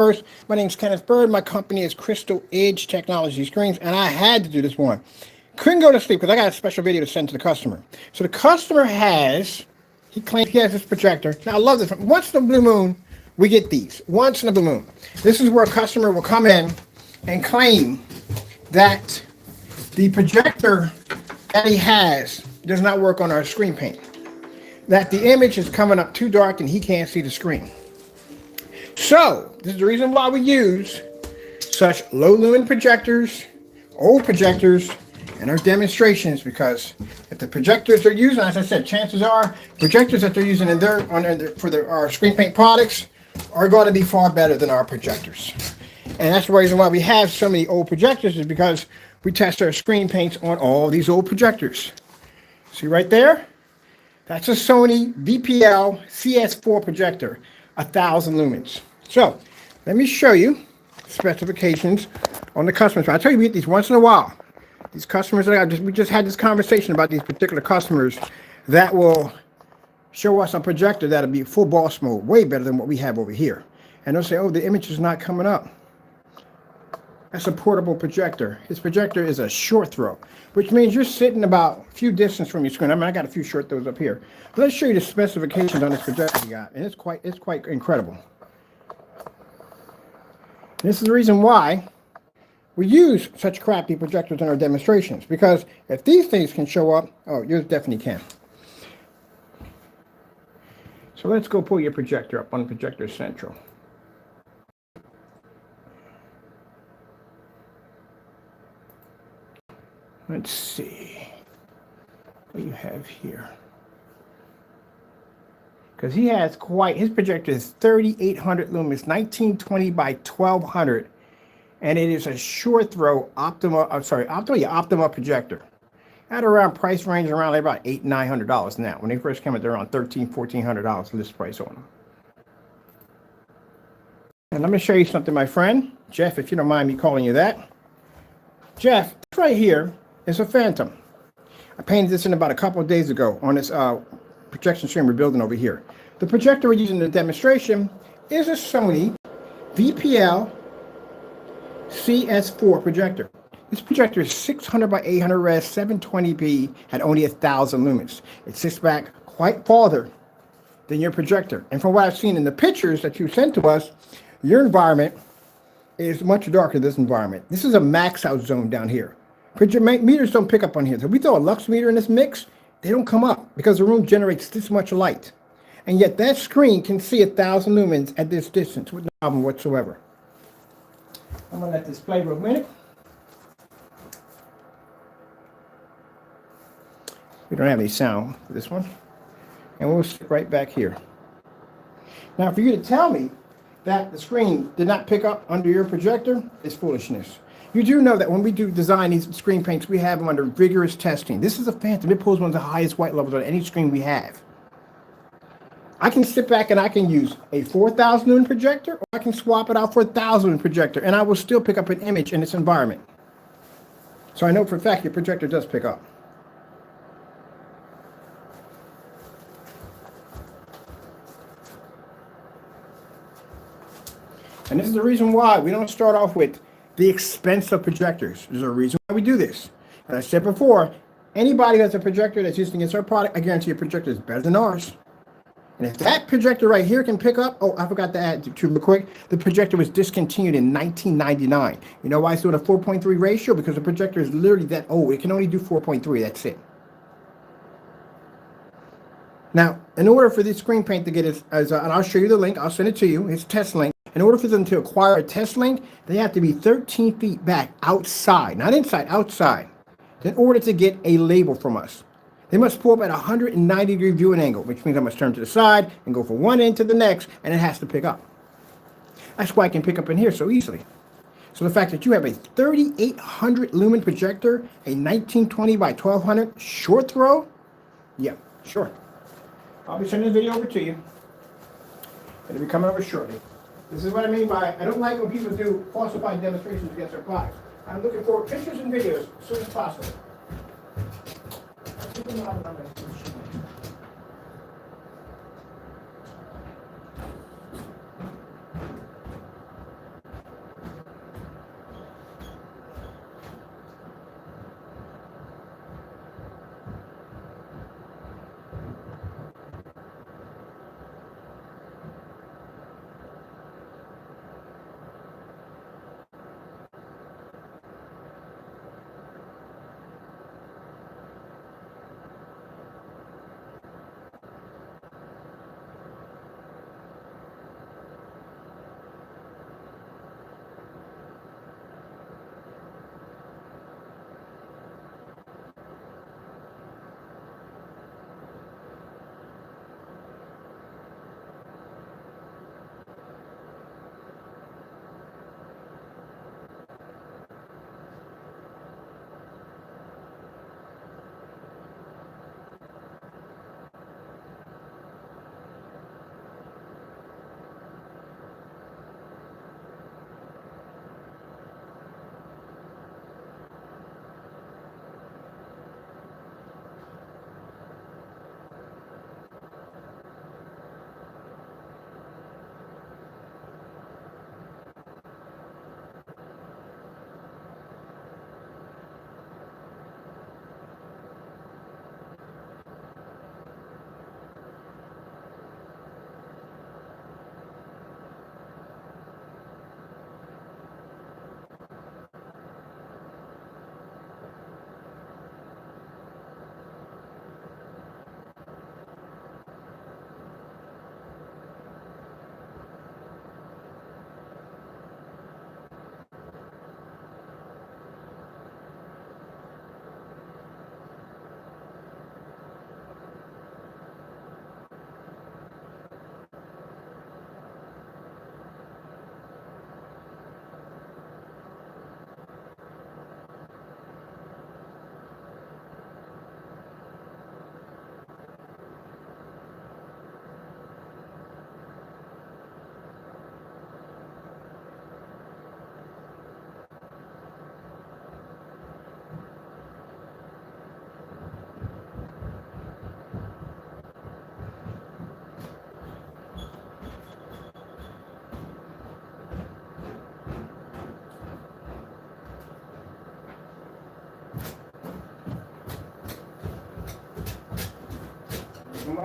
First, my name is Kenneth Bird. My company is Crystal Edge Technology Screens, and I had to do this one. Couldn't go to sleep because I got a special video to send to the customer. So the customer he claims he has this projector. Now, I love this one. Once in a blue moon, we get these. Once in a blue moon. This is where a customer will come in and claim that the projector that he has does not work on our screen paint. That the image is coming up too dark and he can't see the screen. So, this is the reason why we use such low lumen projectors, old projectors, in our demonstrations, because if the projectors they're using, as I said, chances are projectors that they're using for our screen paint products are going to be far better than our projectors. And that's the reason why we have so many old projectors, is because we test our screen paints on all these old projectors. See right there? That's a Sony VPL CS4 projector, 1,000 lumens. So, let me show you specifications on the customers. I tell you, we get these once in a while. These customers, we just had this conversation about these particular customers that will show us a projector that'll be full boss mode, way better than what we have over here. And they'll say, oh, the image is not coming up. That's a portable projector. His projector is a short throw, which means you're sitting about a few distance from your screen. I mean, I got a few short throws up here. But let's show you the specifications on this projector we got, and it's quite incredible. And this is the reason why we use such crappy projectors in our demonstrations, because if these things can show up, oh, yours definitely can. So let's go pull your projector up on Projector Central. Let's see what you have here. Because his projector is 3,800 lumens, 1920 by 1200. And it is a short throw Optoma projector. At around price range around about $800-900 now. When they first came out, they're around $1,300-1,400 list price on them. And let me show you something, my friend Jeff, if you don't mind me calling you that. Jeff, this right here is a Phantom. I painted this in about a couple of days ago on this projection screen we're building over here. The projector we're using in the demonstration is a Sony VPL CS4 projector. This projector is 600 by 800 res, 720p at only 1,000 lumens. It sits back quite farther than your projector. And from what I've seen in the pictures that you sent to us, your environment is much darker than this environment. This is a max out zone down here. Meters don't pick up on here. So if we throw a lux meter in this mix, they don't come up because the room generates this much light. And yet that screen can see 1,000 lumens at this distance with no problem whatsoever. I'm going to let this play for a minute. We don't have any sound for this one. And we'll stick right back here. Now, for you to tell me that the screen did not pick up under your projector is foolishness. You do know that when we do design these screen paints, we have them under rigorous testing. This is a Phantom. It pulls one of the highest white levels on any screen we have. I can sit back and I can use a 4,000 lumen projector, or I can swap it out for a 1,000 lumen projector, and I will still pick up an image in its environment. So I know for a fact your projector does pick up. And this is the reason why we don't start off with the expensive projectors. There's a reason why we do this. As I said before, anybody who has a projector that's using against our product, I guarantee your projector is better than ours. And if that projector right here can pick up, oh, I forgot to add to real quick, the projector was discontinued in 1999. You know why it's doing a 4.3 ratio? Because the projector is literally that old. It can only do 4.3, that's it. Now, in order for this screen paint to get and I'll show you the link, I'll send it to you, it's test link. In order for them to acquire a test link, they have to be 13 feet back outside, not inside, outside, in order to get a label from us. They must pull up at a 190-degree viewing angle, which means I must turn to the side and go from one end to the next, and it has to pick up. That's why I can pick up in here so easily. So the fact that you have a 3,800 lumen projector, a 1920 by 1200 short throw, yeah, sure. I'll be sending the video over to you. It'll be coming over shortly. This is what I mean by, I don't like when people do falsified demonstrations against their products. I'm looking for pictures and videos as soon as possible.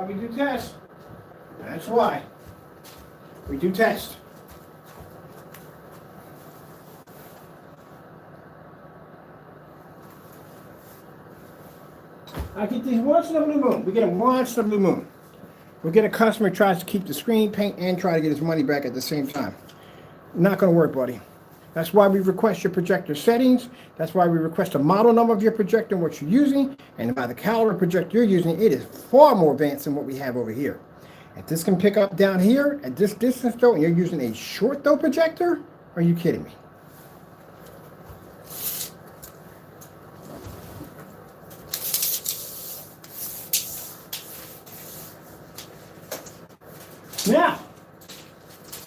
why we do tests. That's why we do tests. I get these once in a blue moon. We get them once in a blue moon. We get a customer who tries to keep the screen paint and try to get his money back at the same time. Not going to work, buddy. That's why we request your projector settings. That's why we request a model number of your projector and what you're using. And by the caliber projector you're using, it is far more advanced than what we have over here. If this can pick up down here at this distance though, and you're using a short though projector, are you kidding me? Now,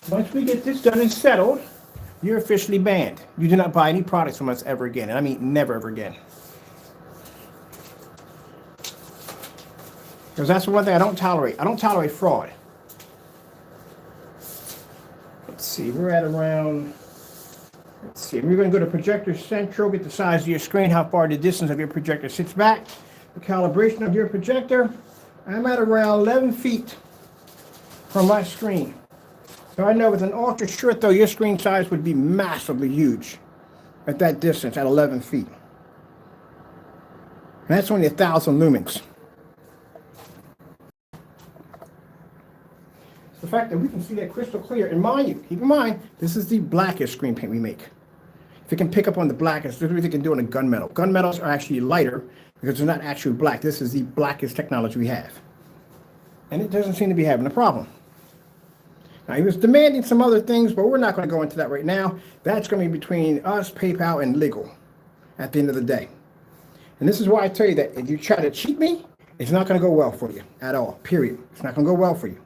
once we get this done and settled, you're officially banned. You do not buy any products from us ever again. And I mean never ever again. Because that's the one thing I don't tolerate. I don't tolerate fraud. Let's see, we're at around, let's see, we're going to go to projector central, get the size of your screen, how far the distance of your projector sits back, the calibration of your projector. I'm at around 11 feet from my screen. So I know with an ultra short though, your screen size would be massively huge at that distance, at 11 feet. And that's only 1,000 lumens. The fact that we can see that crystal clear, and mind you, keep in mind, this is the blackest screen paint we make. If it can pick up on the blackest, this is what it can do on a gunmetal. Gunmetals are actually lighter because they're not actually black. This is the blackest technology we have. And it doesn't seem to be having a problem. Now, he was demanding some other things, but we're not going to go into that right now. That's going to be between us, PayPal, and legal at the end of the day. And this is why I tell you that if you try to cheat me, it's not going to go well for you at all, period. It's not going to go well for you.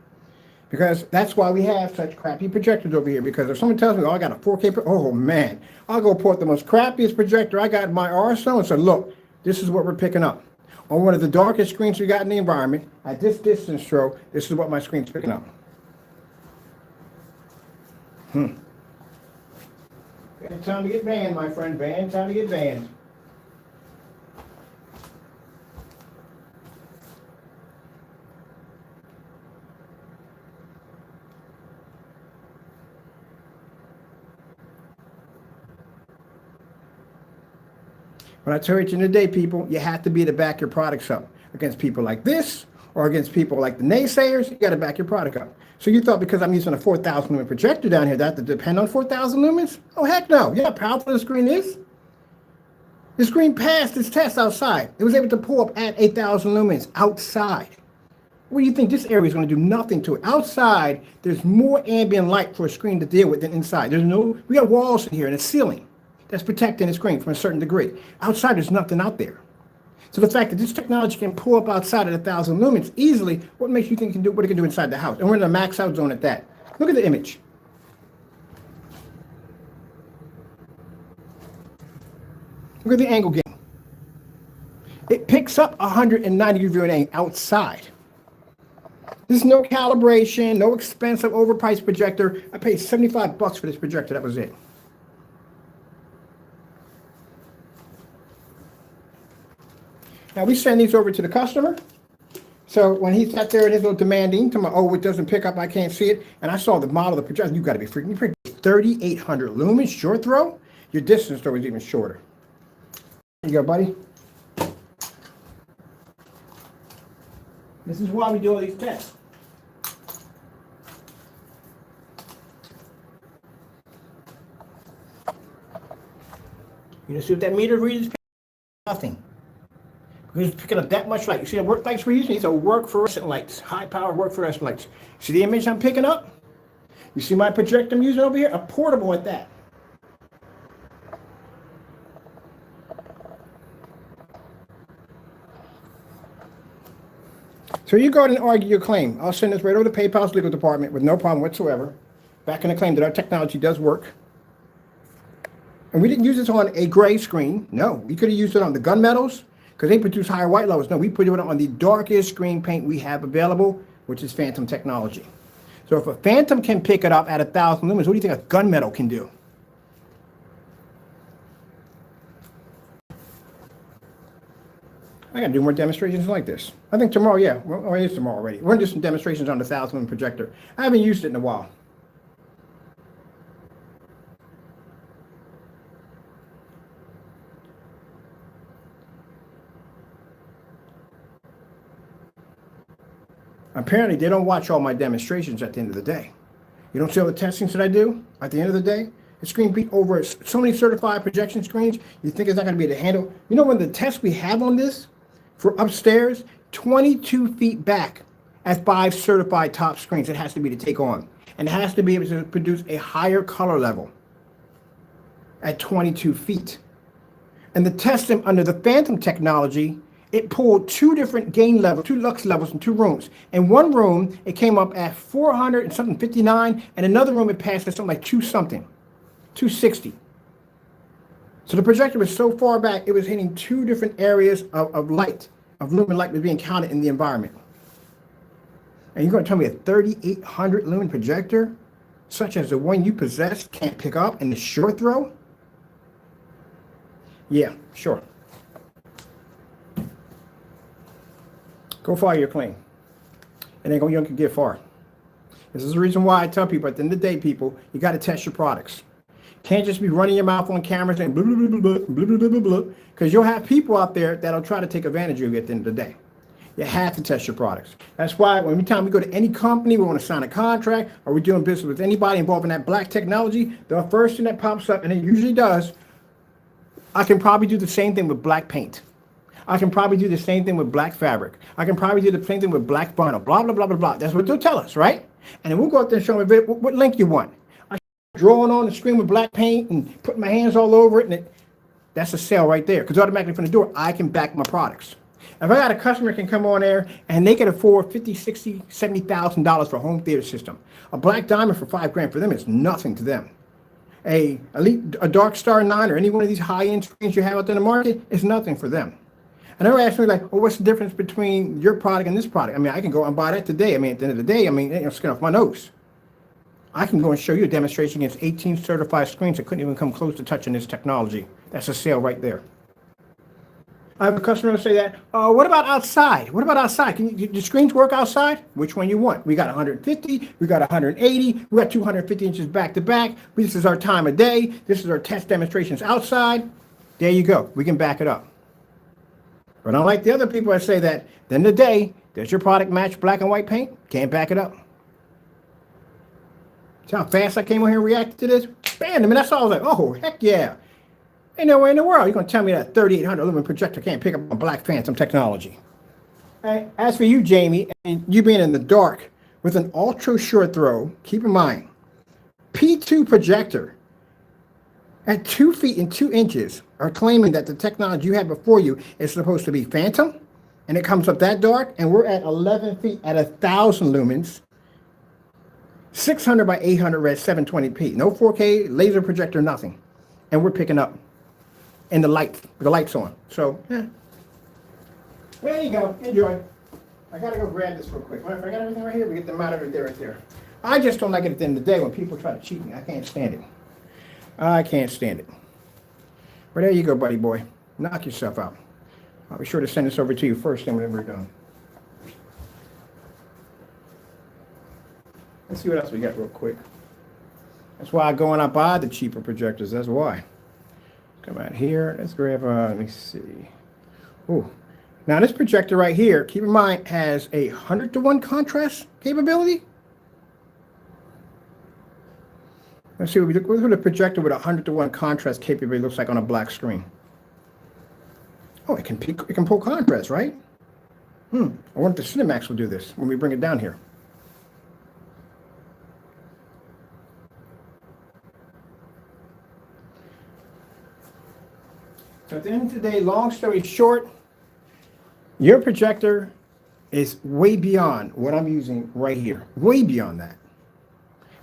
Because that's why we have such crappy projectors over here. Because if someone tells me, oh, I got a 4K, oh man, I'll go port the most crappiest projector I got in my arsenal and say, look, this is what we're picking up. On one of the darkest screens we got in the environment, at this distance throw, this is what my screen's picking up. It's time to get banned, my friend. Time to get banned. But I tell you today, people, you have to be to back your products up against people like this or against people like the naysayers. You got to back your product up. So you thought because I'm using a 4,000 lumen projector down here, that I have to depend on 4,000 lumens? Oh, heck no. You know how powerful the screen is? The screen passed its test outside. It was able to pull up at 8,000 lumens outside. What do you think? This area is going to do nothing to it. Outside, there's more ambient light for a screen to deal with than inside. We got walls in here and a ceiling that's protecting the screen from a certain degree. Outside, there's nothing out there. So the fact that this technology can pull up outside at 1,000 lumens easily, what makes you think it can do what it can do inside the house? And we're in the max out zone at that. Look at the image. Look at the angle gain. It picks up 190 degree angle outside. There's no calibration, no expensive overpriced projector. I paid $75 for this projector, that was it. Now we send these over to the customer. So when he sat there and his little demanding, to my, oh, it doesn't pick up, I can't see it. And I saw the model of the projector. You got to be freaking. You freaking 3,800 lumens short throw. Your distance throw is even shorter. There you go, buddy. This is why we do all these tests. You know, see what that meter reads? Nothing. Because it's picking up that much light. You see the work lights we're using? These are work fluorescent lights, high power work fluorescent lights. See the image I'm picking up? You see my projector I'm using over here? A portable at that. So you go ahead and argue your claim. I'll send this right over to PayPal's legal department with no problem whatsoever. Back in the claim that our technology does work. And we didn't use this on a gray screen. No, we could have used it on the gunmetals because they produce higher white levels. No, we put it on the darkest screen paint we have available, which is Phantom technology. So if a Phantom can pick it up at 1,000 lumens, what do you think a gunmetal can do? I got to do more demonstrations like this. I think tomorrow, yeah. Well, it is tomorrow already. We're going to do some demonstrations on the 1,000 lumen projector. I haven't used it in a while. Apparently, they don't watch all my demonstrations at the end of the day. You don't see all the testings that I do at the end of the day? The screen beat over so many certified projection screens, you think it's not going to be able to handle. You know, when the test we have on this for upstairs, 22 feet back at 5 certified top screens, it has to be to take on. And it has to be able to produce a higher color level at 22 feet. And the testing under the Phantom technology, it pulled 2 different gain levels, 2 lux levels in 2 rooms. In one room, it came up at 400 and something 59, and another room it passed at something like 260. So the projector was so far back, it was hitting 2 different areas of light, of lumen light was being counted in the environment. And you're going to tell me a 3800 lumen projector, such as the one you possess, can't pick up in the short throw? Yeah, sure. Go far your claim. And then you can get far. This is the reason why I tell people at the end of the day, people, you got to test your products. Can't just be running your mouth on cameras and blah, blah, blah, blah, blah, blah, blah, blah, blah, because you'll have people out there that'll try to take advantage of you at the end of the day. You have to test your products. That's why anytime we go to any company, we want to sign a contract, or we're doing business with anybody involved in that black technology, the first thing that pops up, and it usually does, I can probably do the same thing with black paint. I can probably do the same thing with black fabric. I can probably do the same thing with black vinyl, blah, blah, blah, blah, blah. That's what they'll tell us, right? And then we'll go out there and show them what link you want. I drawing on the screen with black paint and putting my hands all over it, and that's a sale right there. Because automatically from the door, I can back my products. If I got a customer can come on there and they can afford $50,000, $60,000, $70,000 for a home theater system, a black diamond for $5,000 for them is nothing to them. A Dark Star 9 or any one of these high-end screens you have out there in the market is nothing for them. And they're asking me like, well, what's the difference between your product and this product? I mean, I can go and buy that today. I mean, at the end of the day, it's skin off my nose. I can go and show you a demonstration against 18 certified screens that couldn't even come close to touching this technology. That's a sale right there. I have a customer say that, what about outside? What about outside? Can the screens work outside? Which one you want? We got 150, we got 180, we got 250 inches back to back. This is our time of day. This is our test demonstrations outside. There you go. We can back it up. But unlike the other people that say that, then the day, does your product match black and white paint? Can't back it up. See how fast I came on here and reacted to this? Bam! I mean, that's all I was like, oh, heck yeah. Ain't no way in the world you're going to tell me that 3800 lumen projector can't pick up a black Phantom technology. Right. As for you, Jamie, and you being in the dark with an ultra short throw, keep in mind, P2 projector at 2 feet and 2 inches are claiming that the technology you had before you is supposed to be Phantom, and it comes up that dark, and we're at 11 feet at 1,000 lumens, 600 by 800 red, 720p. No 4K, laser projector, nothing. And we're picking up in the lights on. So, yeah. There you go. Enjoy. I got to go grab this real quick. If I got everything right here, we get the monitor there, right there. I just don't like it at the end of the day when people try to cheat me. I can't stand it. I can't stand it. But there you go, buddy boy. Knock yourself out. I'll be sure to send this over to you first thing when we're done. Let's see what else we got real quick. That's why I go and I buy the cheaper projectors. That's why. Come out here. Let's grab, let me see. Oh, now this projector right here, keep in mind, has a 100-to-1 contrast capability. Let's see what the projector with a 100-to-1 contrast capability looks like on a black screen. Oh, it can pull contrast, right? I wonder if the Cinemax will do this when we bring it down here. So at the end of the day, long story short, your projector is way beyond what I'm using right here. Way beyond that.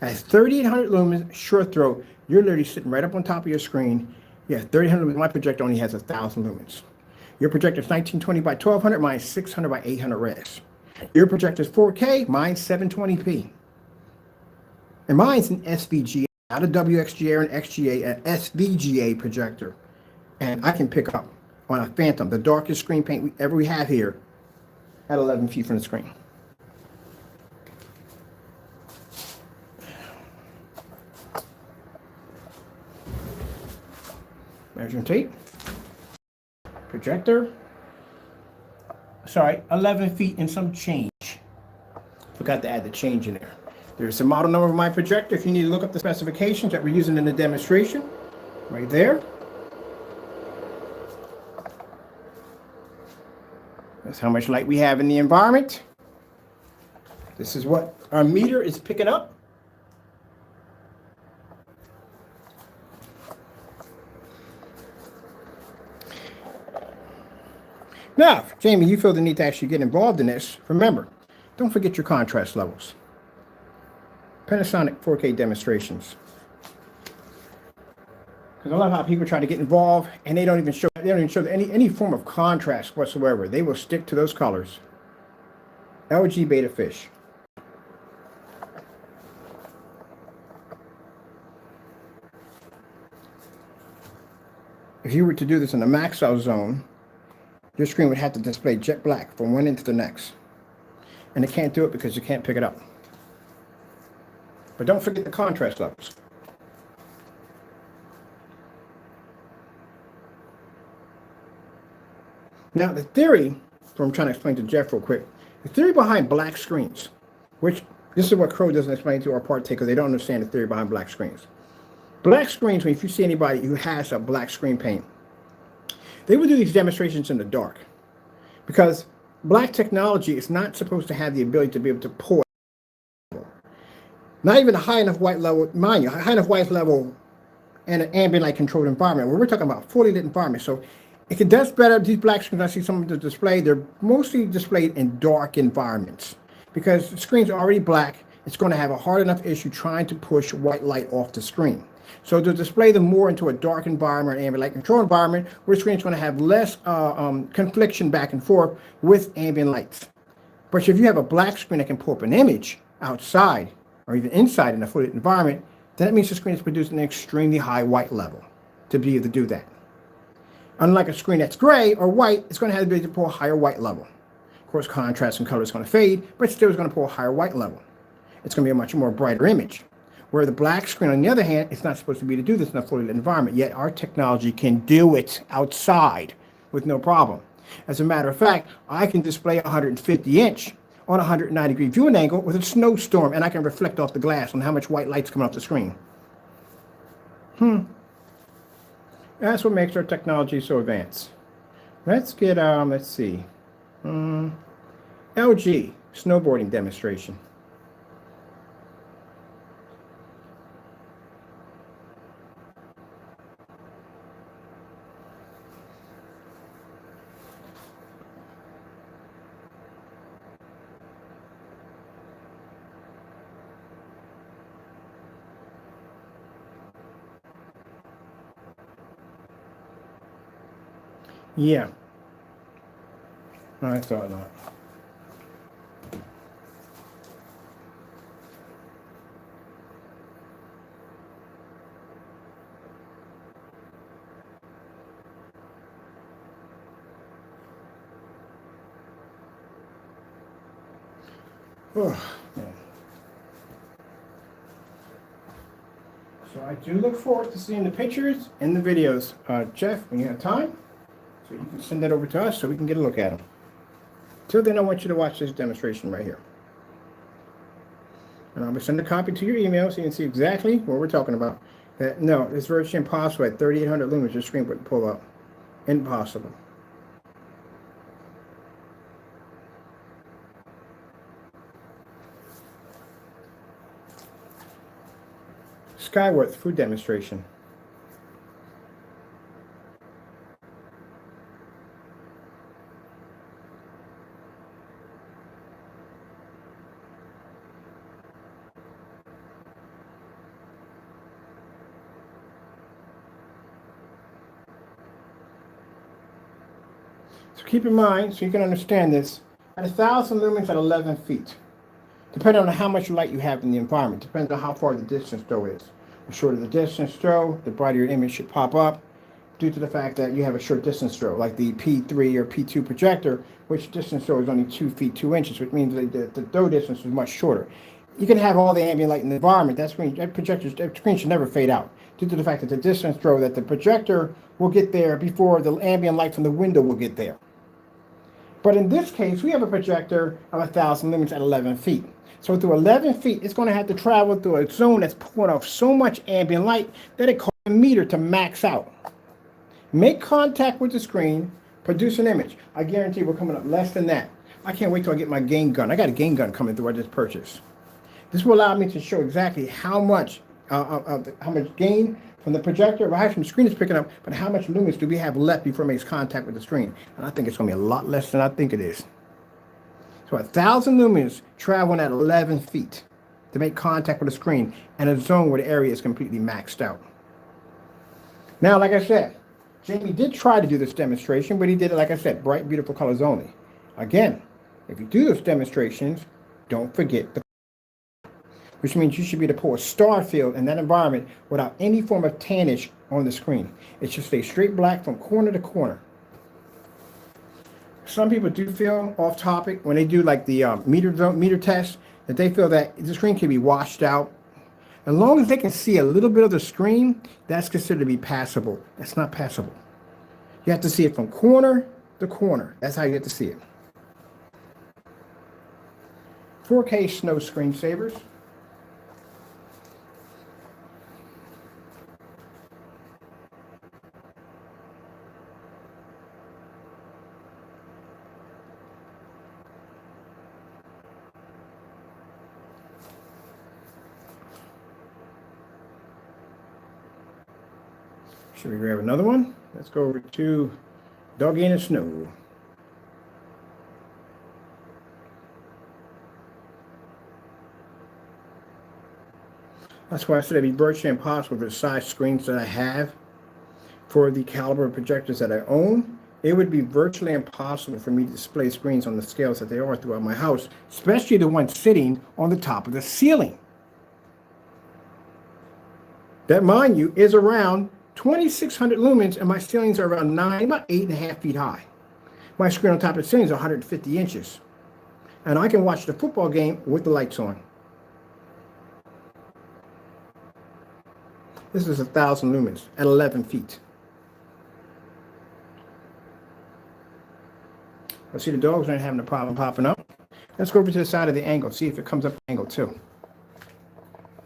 At 3,800 lumens, short throw, you're literally sitting right up on top of your screen. Yeah, 3,800 lumens. My projector only has 1,000 lumens. Your projector is 1920 by 1200. Mine's 600 by 800 res. Your projector is 4K. Mine's 720p. And mine's an SVGA, not a WXGA or an XGA, an SVGA projector. And I can pick up on a Phantom, the darkest screen paint we ever have here, at 11 feet from the screen. Measuring tape. Projector. Sorry, 11 feet and some change. Forgot to add the change in there. There's the model number of my projector if you need to look up the specifications that we're using in the demonstration. Right there. That's how much light we have in the environment. This is what our meter is picking up. Now, if Jamie, you feel the need to actually get involved in this, remember, don't forget your contrast levels. Panasonic 4K demonstrations. Because I love how people try to get involved and they don't even show any form of contrast whatsoever. They will stick to those colors. LG Beta Fish. If you were to do this in the max out zone, your screen would have to display jet black from one end to the next. And it can't do it because you can't pick it up. But don't forget the contrast levels. Now the theory, what I'm trying to explain to Jeff real quick, the theory behind black screens, which this is what Crow doesn't explain to our part takers, they don't understand the theory behind black screens. Black screens, if you see anybody who has a black screen paint, they would do these demonstrations in the dark because black technology is not supposed to have the ability to be able to pour. Not even a high enough white level, mind you, high enough white level and an ambient light controlled environment where we're talking about fully lit environment. So if it does better, these black screens I see some of the display, they're mostly displayed in dark environments because the screen's already black. It's going to have a hard enough issue trying to push white light off the screen. So to display them more into a dark environment, an ambient light control environment, where the screen's going to have less confliction back and forth with ambient lights. But if you have a black screen that can pull up an image outside or even inside in a fully lit environment, then that means the screen is producing an extremely high white level to be able to do that. Unlike a screen that's gray or white, it's going to have the ability to pull a higher white level. Of course, contrast and color is going to fade, but still it's going to pull a higher white level. It's going to be a much more brighter image. Where the black screen, on the other hand, it's not supposed to be to do this in a fully lit environment, yet our technology can do it outside with no problem. As a matter of fact, I can display a 150-inch on a 190-degree viewing angle with a snowstorm, and I can reflect off the glass on how much white light's coming off the screen. That's what makes our technology so advanced. Let's get, let's see. LG snowboarding demonstration. Yeah. I thought not. Oh, man. So I do look forward to seeing the pictures and the videos. Jeff, when you have time, so you can send that over to us so we can get a look at them. Till then, I want you to watch this demonstration right here. And I'm going to send a copy to your email so you can see exactly what we're talking about. No, it's virtually impossible at 3800 lumens. Your screen wouldn't pull up. Impossible. Skyworth food demonstration. So keep in mind, so you can understand this, at 1,000 lumens at 11 feet, depending on how much light you have in the environment, depends on how far the distance throw is. The shorter the distance throw, the brighter your image should pop up. due to the fact that you have a short distance throw, like the P3 or P2 projector, which distance throw is only 2 feet 2 inches, which means the throw distance is much shorter. You can have all the ambient light in the environment. That screen should never fade out, due to the fact that the distance throw, that the projector will get there before the ambient light from the window will get there. But in this case, we have a projector of 1,000 lumens at 11 feet. So through 11 feet, it's going to have to travel through a zone that's pulling off so much ambient light that it causes the meter to max out. Make contact with the screen, produce an image. I guarantee we're coming up less than that. I can't wait till I get my gain gun. I got a gain gun coming through I just purchased. This will allow me to show exactly how much gain from the projector, right, from the screen is picking up, but how much lumens do we have left before it makes contact with the screen? And I think it's going to be a lot less than I think it is. So 1,000 lumens traveling at 11 feet to make contact with the screen and a zone where the area is completely maxed out. Now, like I said, Jamie did try to do this demonstration, but he did it, like I said, bright, beautiful colors only. Again, if you do those demonstrations, don't forget the, which means you should be able to pull a star field in that environment without any form of tannish on the screen. It should stay straight black from corner to corner. Some people do feel off topic when they do like the meter test, that they feel that the screen can be washed out. As long as they can see a little bit of the screen, that's considered to be passable. That's not passable. You have to see it from corner to corner. That's how you get to see it. 4K snow screensavers. Should we grab another one? Let's go over to Doggy in the Snow. That's why I said it'd be virtually impossible for the size screens that I have for the caliber of projectors that I own. It would be virtually impossible for me to display screens on the scales that they are throughout my house, especially the one sitting on the top of the ceiling. That, mind you, is around 2,600 lumens, and my ceilings are around about 8.5 feet high. My screen on top of the ceiling is 150 inches. And I can watch the football game with the lights on. This is 1,000 lumens at 11 feet. I see the dogs aren't having a problem popping up. Let's go over to the side of the angle, see if it comes up an angle too.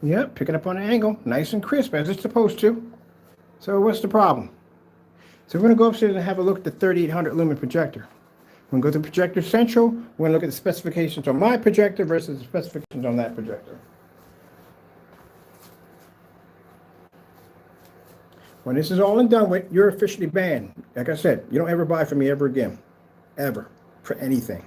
Yep, picking up on an angle, nice and crisp as it's supposed to. So what's the problem? So we're going to go upstairs and have a look at the 3,800 lumen projector. We're going to go to Projector Central. We're going to look at the specifications on my projector versus the specifications on that projector. When this is all and done with, you're officially banned. Like I said, you don't ever buy from me ever again. Ever. For anything.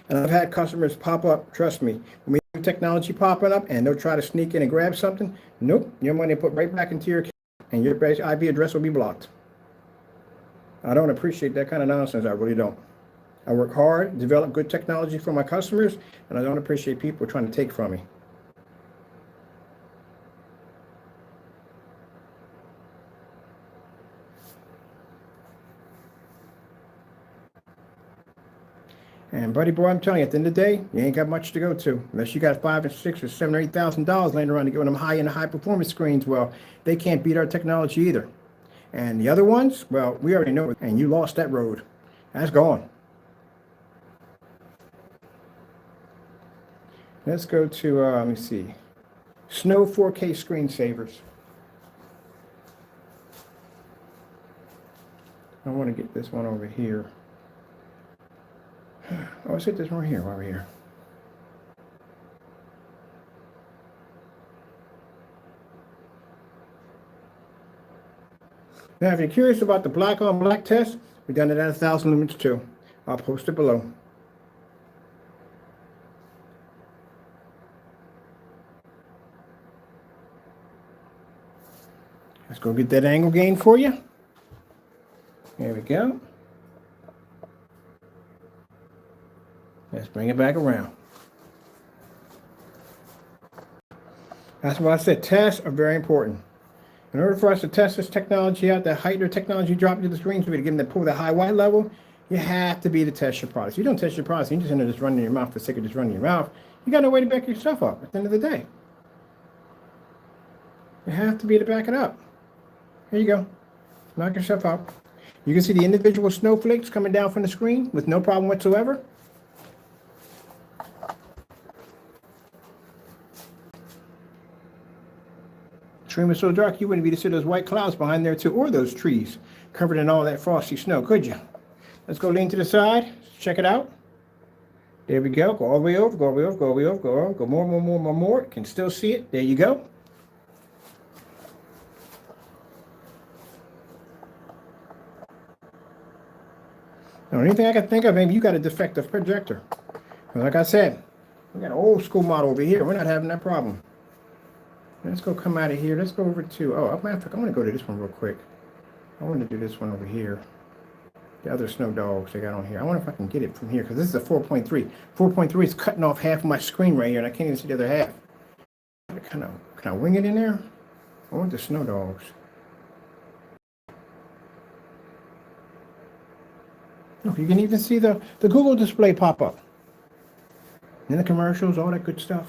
And I've had customers pop up, trust me, when we have technology popping up and they'll try to sneak in and grab something, nope, your money put right back into your account and your IP address will be blocked. I don't appreciate that kind of nonsense. I really don't. I work hard, develop good technology for my customers, and I don't appreciate people trying to take from me. And buddy boy, I'm telling you, at the end of the day, you ain't got much to go to. Unless you got $5,000 or $6,000 or $7,000 or $8,000 laying around to get them high-end, high-performance screens, well, they can't beat our technology either. And the other ones, well, we already know it, and you lost that road. That's gone. Let's go to, let me see, Snow 4K screensavers. I want to get this one over here. Oh, let's hit this one right here while we're here. Now, if you're curious about the black on black test, we've done it at 1,000 lumens too. I'll post it below. Let's go get that angle gain for you. There we go. Let's bring it back around. That's why I said tests are very important. In order for us to test this technology out, that height or technology drop into the screen, so we get them to pull the high white level, you have to be to test your products. You don't test your products, you just end up just running in your mouth for the sake of just running in your mouth. You got no way to back your stuff up at the end of the day. You have to be to back it up. Here you go. Knock yourself out. You can see the individual snowflakes coming down from the screen with no problem whatsoever. Screen was so dark you wouldn't be able to see those white clouds behind there too, or those trees covered in all that frosty snow, could you? Let's go lean to the side, check it out. There we go. Go all the way over, go all the way over, go all the way over, go over, go more. You can still see it. There you go. The only thing I can think of, maybe you got a defective projector. Like I said, we got an old school model over here. We're not having that problem. Let's go come out of here. Let's go over to, matter of fact, I want to go to this one real quick. I want to do this one over here. The other snow dogs they got on here. I wonder if I can get it from here, because this is a 4.3. 4.3 is cutting off half of my screen right here, and I can't even see the other half. Can I wing it in there? I want the snow dogs. Look, you can even see the Google display pop up. And the commercials, all that good stuff.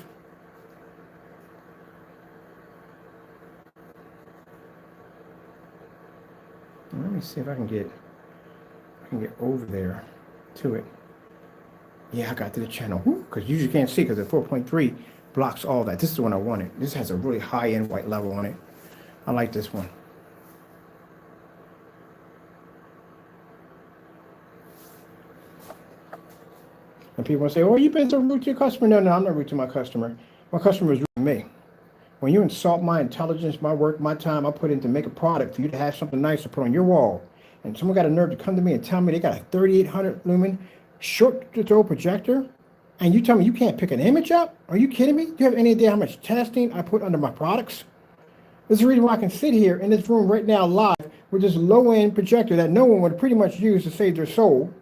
Let me see if I can get over there to it. Yeah, I got to the channel. Because you usually can't see because the 4.3 blocks all that. This is the one I wanted. This has a really high-end white level on it. I like this one. And people say, oh, you've been so rude to your customer. No, I'm not rude to my customer. My customer is rude to me. When you insult my intelligence, my work, my time I put in to make a product for you to have something nice to put on your wall, and someone got a nerve to come to me and tell me they got a 3800 lumen short to throw projector, and you tell me you can't pick an image up? Are you kidding me? Do you have any idea how much testing I put under my products? This is the reason why I can sit here in this room right now live with this low-end projector that no one would pretty much use to save their soul.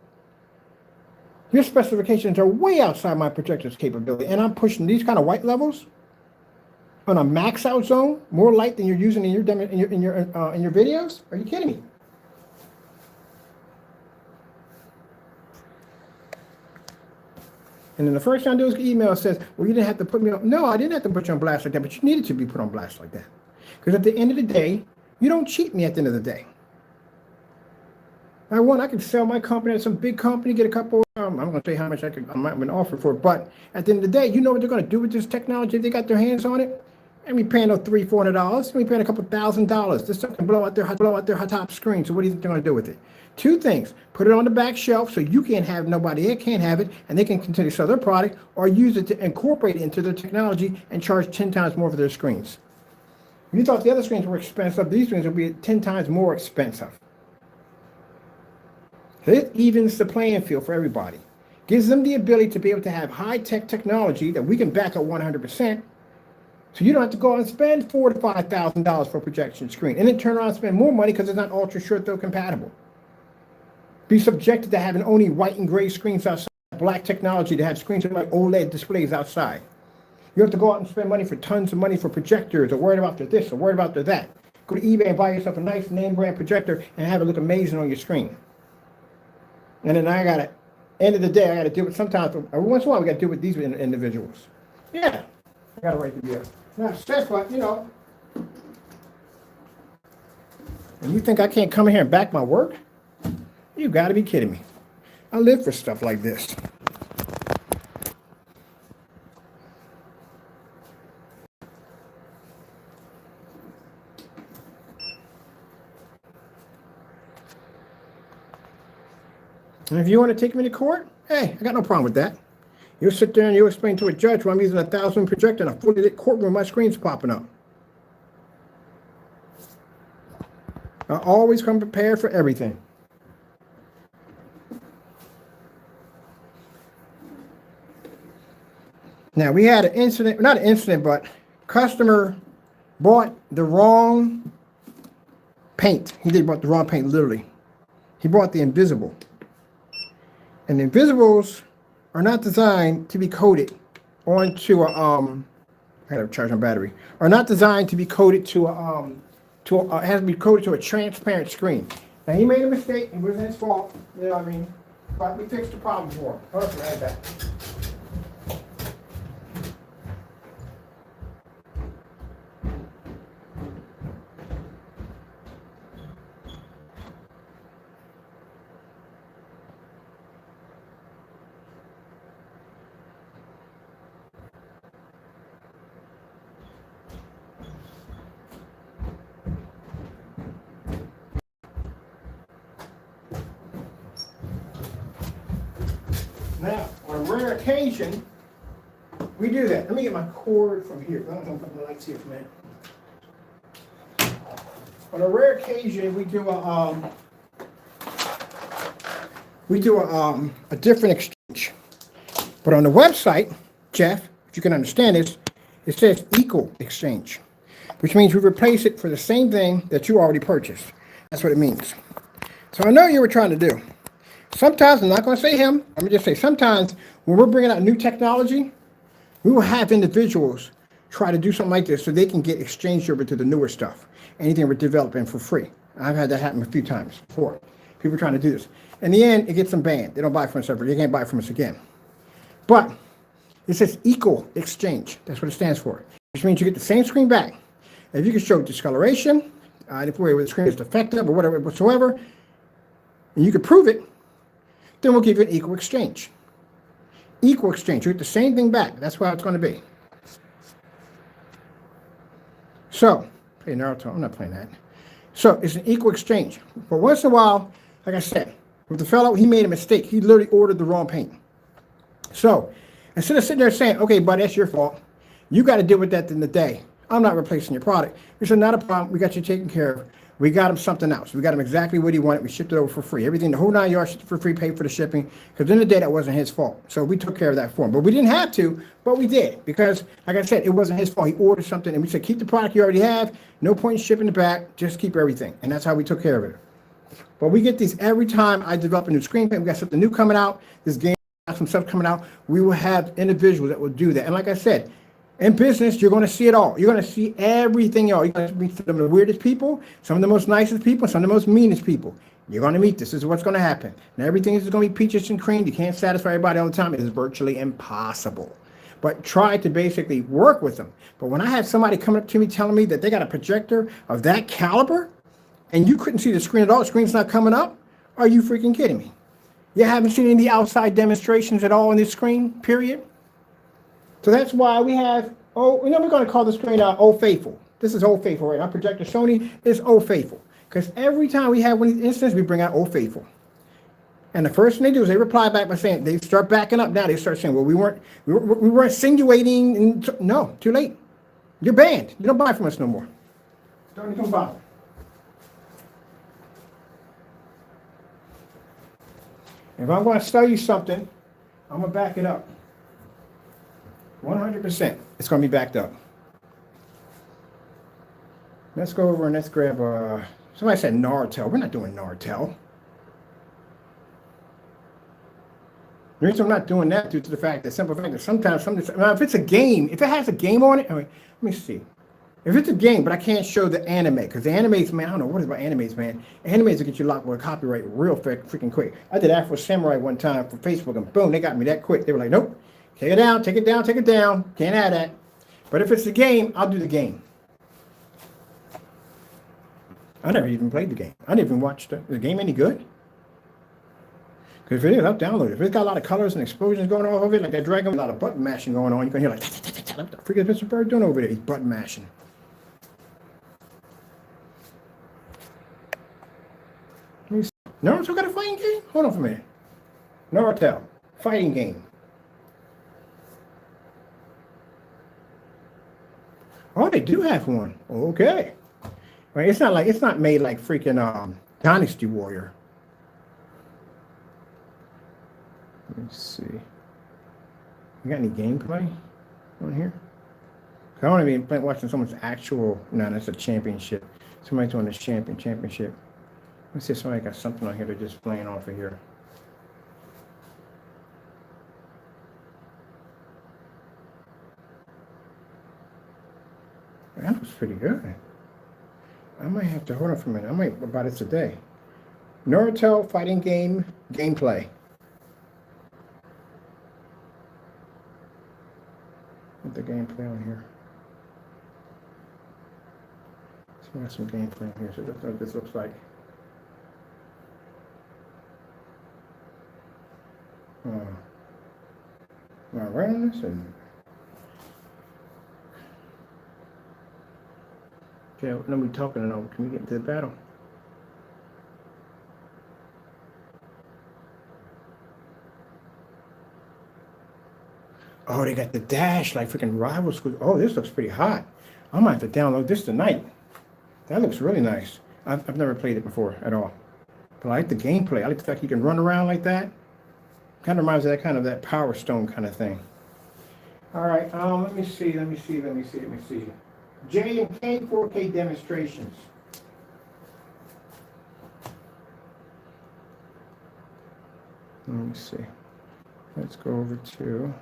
Your specifications are way outside my projector's capability, and I'm pushing these kind of white levels on a max out zone, more light than you're using in your videos. Are you kidding me? And then the first thing I do is email says, well, you didn't have to put me on. No, I didn't have to put you on blast like that, but you needed to be put on blast like that. Because at the end of the day, you don't cheat me at the end of the day. I can sell my company at some big company, get a couple, I'm not going to say how much I might have been offered for it, but at the end of the day, you know what they're going to do with this technology if they got their hands on it? And we paying no $300-$400, we paying a couple $1,000. This stuff can blow out their top screen, so what do you think they're going to do with it? Two things: put it on the back shelf so you can't have, nobody else can't have it, and they can continue to sell their product, or use it to incorporate it into their technology and charge 10 times more for their screens. If you thought the other screens were expensive, these screens will be 10 times more expensive. It evens the playing field for everybody. Gives them the ability to be able to have high-tech technology that we can back up 100%. So you don't have to go out and spend $4,000 to $5,000 for a projection screen, and then turn around and spend more money because it's not ultra short throw compatible. Be subjected to having only white and gray screens outside, black technology to have screens like OLED displays outside. You have to go out and spend money for tons of money for projectors, or worried about this, or worried about that. Go to eBay and buy yourself a nice name brand projector and have it look amazing on your screen. And then end of the day, I got to deal with, sometimes, every once in a while, we got to deal with these individuals. Yeah, I got a right to be up. Not stressed, but, you know. And you think I can't come in here and back my work? You got to be kidding me. I live for stuff like this. And if you want to take me to court, hey, I got no problem with that. You'll sit there and you'll explain to a judge why I'm using a 1,000 projector in a fully lit courtroom, my screen's popping up. I always come prepared for everything. Now, we had an incident, not an incident, but customer bought the wrong paint. He bought the wrong paint, literally. He bought the invisible. And the invisibles are not designed to be coated onto a, I gotta charge my battery, are not designed to be coated to a to it has to be coded to a transparent screen. Now he made a mistake. It wasn't his fault. You know what I mean? But we fixed the problem for him. Perfect, right back. Now, on a rare occasion, we do that. Let me get my cord from here. I don't know if the lights here for a minute. On a rare occasion, we do a different exchange. But on the website, Jeff, if you can understand this, it says equal exchange, which means we replace it for the same thing that you already purchased. That's what it means. So I know you were trying to do. Sometimes, I'm not going to say him, let me just say sometimes when we're bringing out new technology, we will have individuals try to do something like this so they can get exchanged over to the newer stuff, anything we're developing for free. I've had that happen a few times before. People trying to do this. In the end, it gets them banned. They don't buy from us ever. They can't buy from us again. But it says equal exchange. That's what it stands for, which means you get the same screen back. If you can show discoloration, if the screen is defective or whatever whatsoever, and you can prove it, then we'll give you an equal exchange. Equal exchange. You get the same thing back. That's how it's going to be. So, play Naruto. I'm not playing that. So, it's an equal exchange. But once in a while, like I said, with the fellow, he made a mistake. He literally ordered the wrong paint. So, instead of sitting there saying, okay, buddy, that's your fault, you got to deal with that in the day. I'm not replacing your product. We said, not a problem. We got you taken care of. We got him something else. We got him exactly what he wanted. We shipped it over for free. Everything, the whole 9 yards, shipped for free, paid for the shipping. Because in the day, that wasn't his fault. So we took care of that for him. But we didn't have to, but we did. Because, like I said, it wasn't his fault. He ordered something, and we said, keep the product you already have. No point in shipping it back. Just keep everything. And that's how we took care of it. But we get these every time I develop a new screen paint. We got something new coming out. This game got some stuff coming out. We will have individuals that will do that. And like I said, in business, you're going to see it all. You're going to see everything else. You're going to meet some of the weirdest people, some of the most nicest people, some of the most meanest people. You're going to meet this. This is what's going to happen. And everything is going to be peaches and cream. You can't satisfy everybody all the time. It is virtually impossible. But try to basically work with them. But when I have somebody coming up to me telling me that they got a projector of that caliber and you couldn't see the screen at all, the screen's not coming up, are you freaking kidding me? You haven't seen any outside demonstrations at all on this screen, period? So that's why we have, we're going to call the screen Old Faithful. This is Old Faithful, right? Our projector Sony is Old Faithful. Because every time we have one of these instances, we bring out Old Faithful. And the first thing they do is they reply back by saying, they start backing up now. They start saying, well, we weren't insinuating. And no, too late. You're banned. You don't buy from us no more. Don't even bother. If I'm going to sell you something, I'm going to back it up. 100%. It's going to be backed up. Let's go over and let's grab somebody said Nartel. We're not doing Nartel. The reason I'm not doing that due to the fact that sometimes if it's a game, if it has a game on it, let me see. If it's a game, but I can't show the anime, because the animes, man, I don't know what is about animes, man. Animes will get you locked with a copyright real freaking quick. I did Afro Samurai one time for Facebook, and boom, they got me that quick. They were like, nope, take it down, take it down, take it down. Can't have that. But if it's a game, I'll do the game. I never even played the game. I didn't even watch the game any good. Because if it is, I'll download it. If it's got a lot of colors and explosions going off of it, like that dragon, a lot of button mashing going on, you can hear like, what the freak is Mr. Bird doing over there? He's button mashing. Naruto got a fighting game? Hold on for a minute. Naruto, fighting game. Oh, they do have one. Okay. Right, it's not made like freaking Dynasty Warrior. Let me see. You got any gameplay on here? I don't even be watching someone's actual. No, that's a championship. Somebody's doing this championship. Let's see if somebody got something on here they're just playing off of here. That was pretty good. I might have to hold on for a minute. I might buy this today. Naruto fighting game gameplay. Put the gameplay on here. So we got some gameplay on here. So that's what this looks like. Am I right on this? Okay, nobody talking now. Can we get into the battle? Oh, they got the dash like freaking rival school. Oh, this looks pretty hot. I might have to download this tonight. That looks really nice. I've never played it before at all. But I like the gameplay. I like the fact you can run around like that. Kind of reminds me of that Power Stone kind of thing. All right, let me see. J and K 4K demonstrations. Let me see. Let's go over to.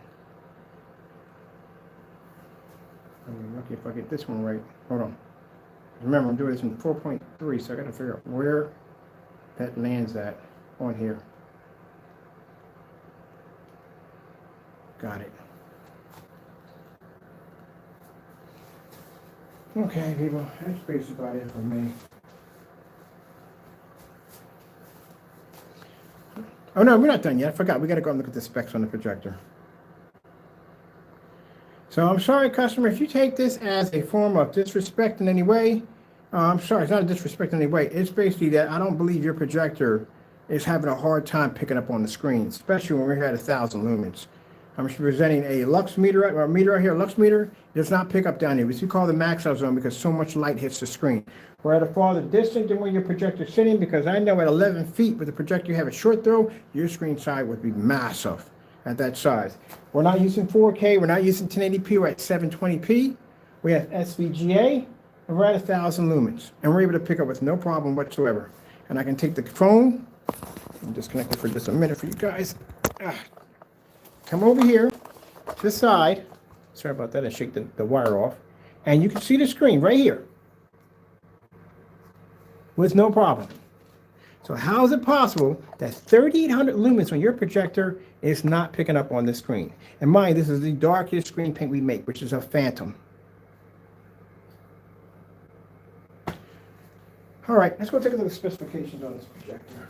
I'm lucky if I get this one right. Hold on. Remember, I'm doing this in 4.3, so I got to figure out where that lands at on here. Got it. Okay, people, that's basically about it for me. Oh no, we're not done yet. I forgot. We got to go and look at the specs on the projector. So I'm sorry, customer, if you take this as a form of disrespect in any way. I'm sorry, it's not a disrespect in any way. It's basically that I don't believe your projector is having a hard time picking up on the screen, especially when we're here at 1,000 lumens. I'm presenting a lux meter, or meter right here, lux meter. It does not pick up down here. We call the max out zone because so much light hits the screen. We're at a farther distance than where your projector is sitting, because I know at 11 feet with the projector you have a short throw, your screen size would be massive at that size. We're not using 4K, we're not using 1080p, we're at 720p. We have SVGA, and we're at 1,000 lumens. And we're able to pick up with no problem whatsoever. And I can take the phone, I'm disconnected for just a minute for you guys. Come over here to the side. Sorry about that, I shake the wire off. And you can see the screen right here with no problem. So how is it possible that 3,800 lumens on your projector is not picking up on the screen? And mind, this is the darkest screen paint we make, which is a Phantom. All right, let's go take a look at the specifications on this projector.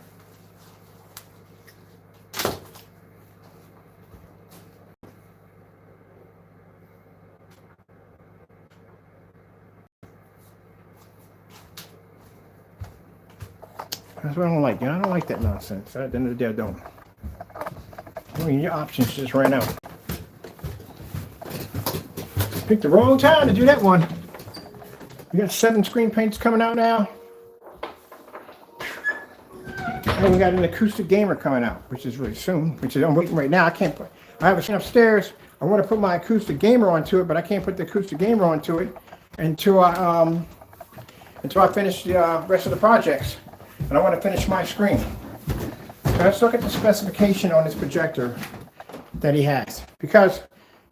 That's what I don't like. I don't like that nonsense. At the end of the day, I don't. I mean, your options just ran out. Picked the wrong time to do that one. We got 7 screen paints coming out now. And we got an acoustic gamer coming out, which is really soon. Which is I'm waiting right now. I can't put. I have a screen upstairs. I want to put my acoustic gamer onto it, but I can't put the acoustic gamer onto it until I finish the rest of the projects. And I want to finish my screen. So let's look at the specification on this projector that he has. Because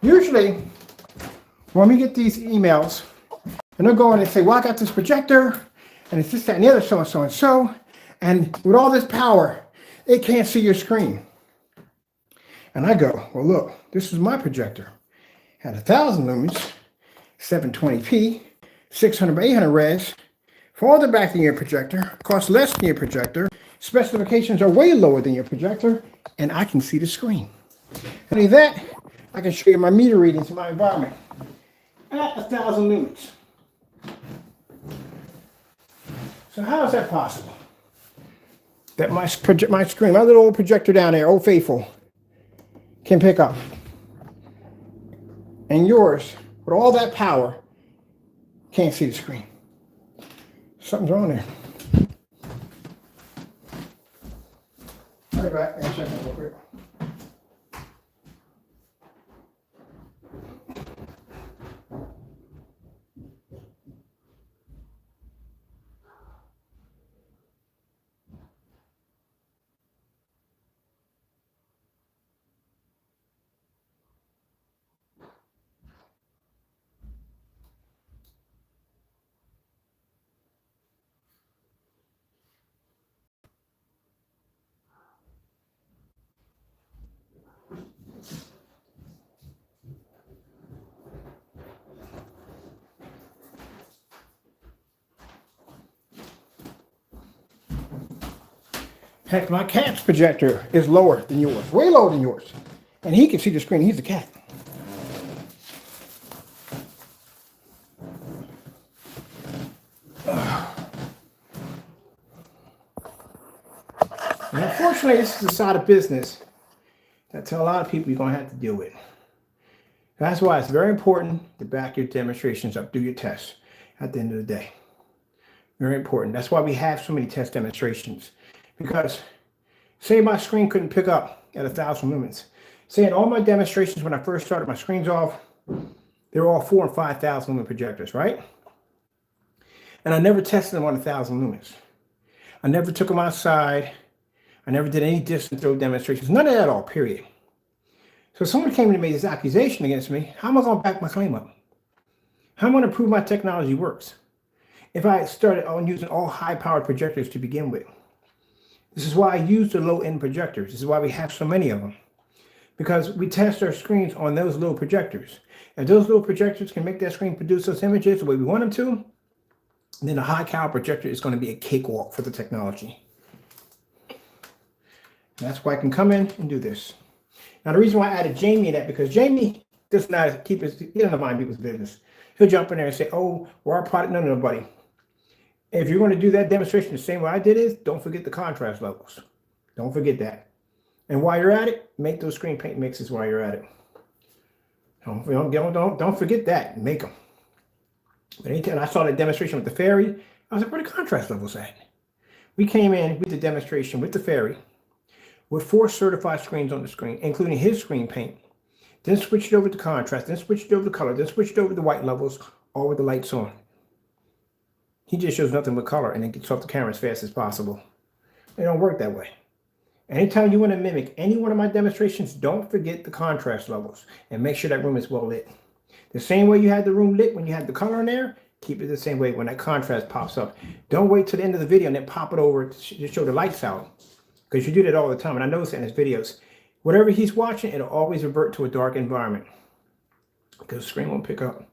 usually when we get these emails, and they'll go in and say, well, I got this projector, and it's this, that, and the other, so and so and so, and with all this power, it can't see your screen. And I go, well, look, this is my projector. At 1,000 lumens, 720p, 600 by 800 res, farther back than your projector, costs less than your projector, specifications are way lower than your projector, and I can see the screen. And with that, I can show you my meter readings in my environment at 1,000 lumens. So how is that possible? That my screen, my little old projector down there, Old Faithful, can pick up. And yours, with all that power, can't see the screen. Something's wrong there. I'll be back and check that real quick. Heck, my cat's projector is lower than yours, way lower than yours. And he can see the screen. He's the cat. And unfortunately, this is the side of business that to a lot of people you're going to have to deal with. That's why it's very important to back your demonstrations up, do your tests at the end of the day. Very important. That's why we have so many test demonstrations. Because say my screen couldn't pick up at 1,000 lumens. Say in all my demonstrations when I first started my screens off, they were all 4,000 and 5,000 lumen projectors, right? And I never tested them on 1,000 lumens. I never took them outside. I never did any distance throw demonstrations. None of that at all, period. So someone came in and made this accusation against me. How am I going to back my claim up? How am I going to prove my technology works? If I started on using all high-powered projectors to begin with. This is why I use the low-end projectors. This is why we have so many of them. Because we test our screens on those little projectors. If those little projectors can make that screen produce those images the way we want them to, then a high-power projector is going to be a cakewalk for the technology. That's why I can come in and do this. Now, the reason why I added Jamie in that, because Jamie does not keep his, he doesn't mind people's business. He'll jump in there and say, oh, we're our product. No, buddy. If you're going to do that demonstration the same way I did is, don't forget the contrast levels. Don't forget that. And while you're at it, make those screen paint mixes while you're at it. Don't forget that. Make them. But anytime I saw that demonstration with the fairy, I was like, where the contrast levels at? We came in with the demonstration with the fairy, with 4 certified screens on the screen, including his screen paint. Then switched over to contrast, then switched over to color, then switched over to white levels, all with the lights on. He just shows nothing but color and then gets off the camera as fast as possible. It don't work that way. Anytime you want to mimic any one of my demonstrations, don't forget the contrast levels and make sure that room is well lit. The same way you had the room lit when you had the color in there, keep it the same way when that contrast pops up. Don't wait till the end of the video and then pop it over to show the lights out. Because you do that all the time, and I notice in his videos. Whatever he's watching, it'll always revert to a dark environment. Because the screen won't pick up.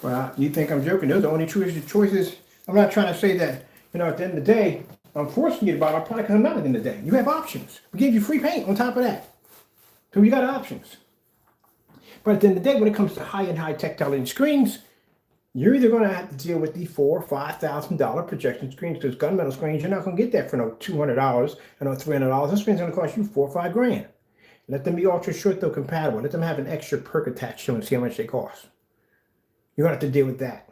Well, you think I'm joking. Those are the only true choices. I'm not trying to say that, at the end of the day, I'm forcing you to buy my product because I'm not at the end of the day. You have options. We gave you free paint on top of that. So you got options. But at the end of the day, when it comes to high-end, high-tech television screens, you're either going to have to deal with the $4,000 or $5,000 projection screens, because gunmetal screens, you're not going to get that for no $200 and no $300. This screen's going to cost you $4 or $5 grand. Let them be ultra short though compatible. Let them have an extra perk attached to them and see how much they cost. You're going to have to deal with that.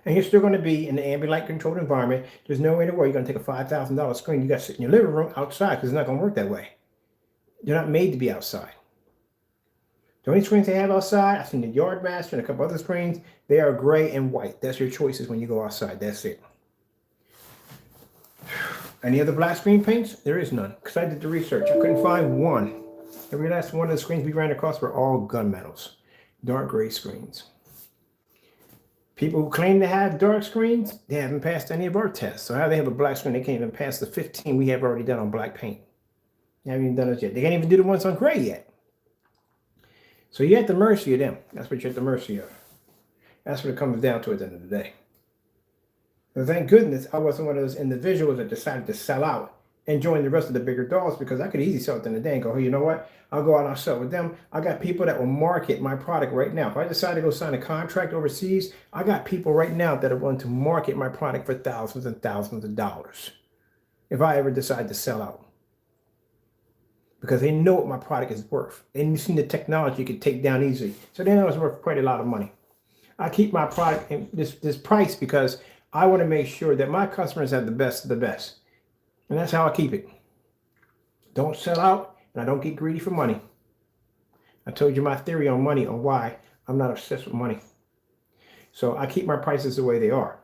And you're still going to be in the ambient light controlled environment. There's no way in the world you're going to take a $5,000 screen you got to sit in your living room outside, because it's not going to work that way. They're not made to be outside. The only screens they have outside, I've seen the Yard Master and a couple other screens, they are gray and white. That's your choices when you go outside. That's it. Any other black screen paints? There is none, because I did the research. I couldn't find one. Every last one of the screens we ran across were all gunmetals, dark gray screens. People who claim to have dark screens, they haven't passed any of our tests. So how they have a black screen, they can't even pass the 15 we have already done on black paint. They haven't even done it yet. They can't even do the ones on gray yet. So you're at the mercy of them. That's what you're at the mercy of. That's what it comes down to at the end of the day. But thank goodness I wasn't one of those individuals that decided to sell out and join the rest of the bigger dogs, because I could easily sell it in the day and go, hey, you know what? I'll go out and I'll sell with them. I got people that will market my product right now. If I decide to go sign a contract overseas, I got people right now that are willing to market my product for thousands and thousands of dollars if I ever decide to sell out. Because they know what my product is worth. They've seen the technology could take down easily. So they know it's worth quite a lot of money. I keep my product in this price because I want to make sure that my customers have the best of the best. And that's how I keep it. Don't sell out, and I don't get greedy for money. I told you my theory on money, on why I'm not obsessed with money. So I keep my prices the way they are,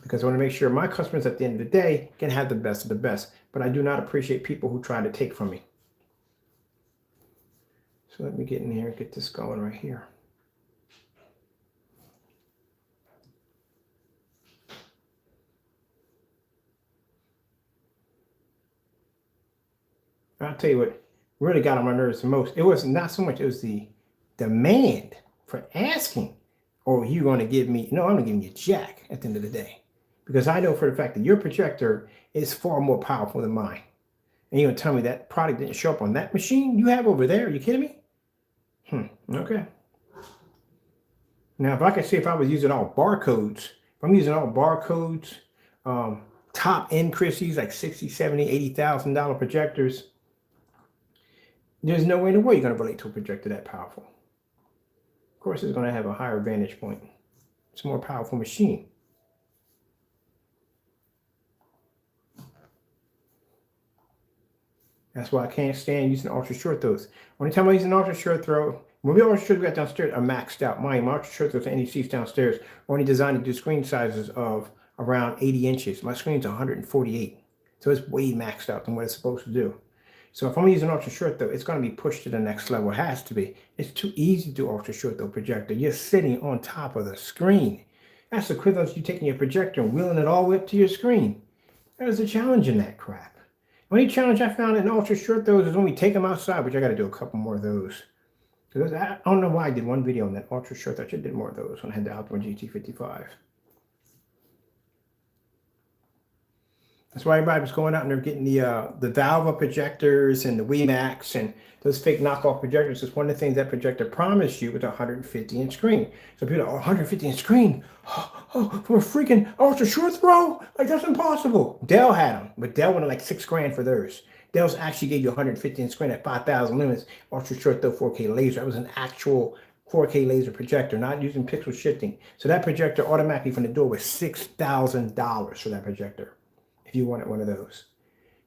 because I want to make sure my customers at the end of the day can have the best of the best. But I do not appreciate people who try to take from me. So let me get in here and get this going right here. I'll tell you what really got on my nerves the most. It was not so much, it was the demand for asking or you're going to give me, no, I'm going to give you a jack at the end of the day. Because I know for the fact that your projector is far more powerful than mine. And you're going to tell me that product didn't show up on that machine you have over there? Are you kidding me? Okay. Now, if I could see if I was using all barcodes, if I'm using all barcodes, top end Christie's, like $60,000, $70,000, $80,000 projectors, there's no way in the world you're going to relate to a projector that powerful. Of course, it's going to have a higher vantage point. It's a more powerful machine. That's why I can't stand using ultra short throws. Only time I use an ultra short throw, when we ultra short we got downstairs are maxed out. My ultra short throws and NECs downstairs are only designed to do screen sizes of around 80 inches. My screen's 148. So it's way maxed out than what it's supposed to do. So if I'm using ultra short throw, it's going to be pushed to the next level. It has to be. It's too easy to do ultra short throw projector. You're sitting on top of the screen. That's the equivalent of you taking your projector and wheeling it all the way up to your screen. There's a challenge in that crap. The only challenge I found in ultra short throws is when we take them outside, which I got to do a couple more of those. Because I don't know why I did one video on that ultra short throw. I should have did more of those when I had the Optoma GT55. That's why everybody was going out and they're getting the Valve projectors and the WeMax and those fake knockoff projectors. It's one of the things that projector promised you with a 150-inch screen. So people are 150-inch screen for a freaking ultra short throw? Like, that's impossible. Dell had them, but Dell wanted like $6,000 for theirs. Dell's actually gave you a 150-inch screen at 5,000 lumens, ultra short throw 4K laser. That was an actual 4K laser projector, not using pixel shifting. So that projector automatically from the door was $6,000 for that projector, if you wanted one of those.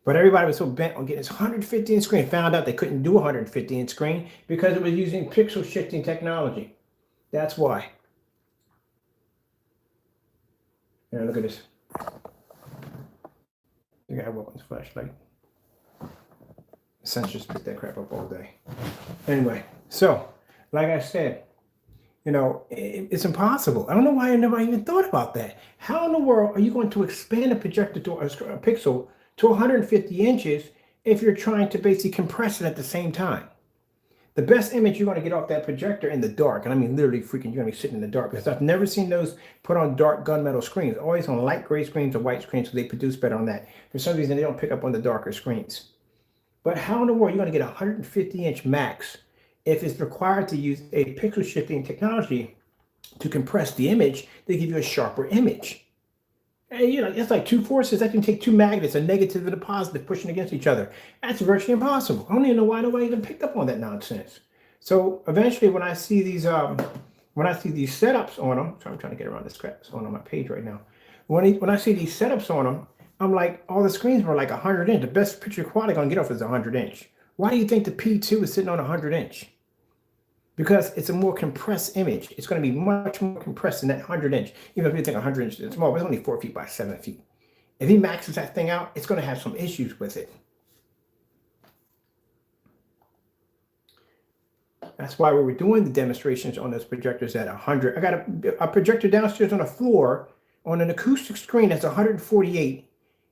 But everybody was so bent on getting this 150-inch screen, found out they couldn't do a 150-inch screen because it was using pixel shifting technology. That's why. Here, look at this. You got a weapons flashlight. Sensors pick that crap up all day. Anyway, so like I said, you know, it's impossible. I don't know why I never even thought about that. How in the world are you going to expand a projector to a pixel to 150 inches if you're trying to basically compress it at the same time? The best image you're going to get off that projector in the dark, and I mean literally freaking, you're going to be sitting in the dark, because I've never seen those put on dark gunmetal screens, always on light gray screens or white screens, so they produce better on that. For some reason, they don't pick up on the darker screens. But how in the world are you going to get a 150-inch max if it's required to use a pixel shifting technology to compress the image to give you a sharper image? And you know, it's like two forces that can take two magnets, a negative and a positive, pushing against each other. That's virtually impossible. I don't even know why nobody even picked up on that nonsense. So eventually, when I see these setups on them, so I'm trying to get around this crap. It's on my page right now. When I see these setups on them, I'm like, all the screens were like 100 inch. The best picture quality I'm gonna get off is 100 inch. Why do you think the P2 is sitting on 100 inch? Because it's a more compressed image. It's going to be much more compressed than that 100 inch. Even if you think 100 inch is small, it's only 4 feet by 7 feet. If he maxes that thing out, it's going to have some issues with it. That's why we were doing the demonstrations on those projectors at 100. I got a projector downstairs on the floor on an acoustic screen that's 148.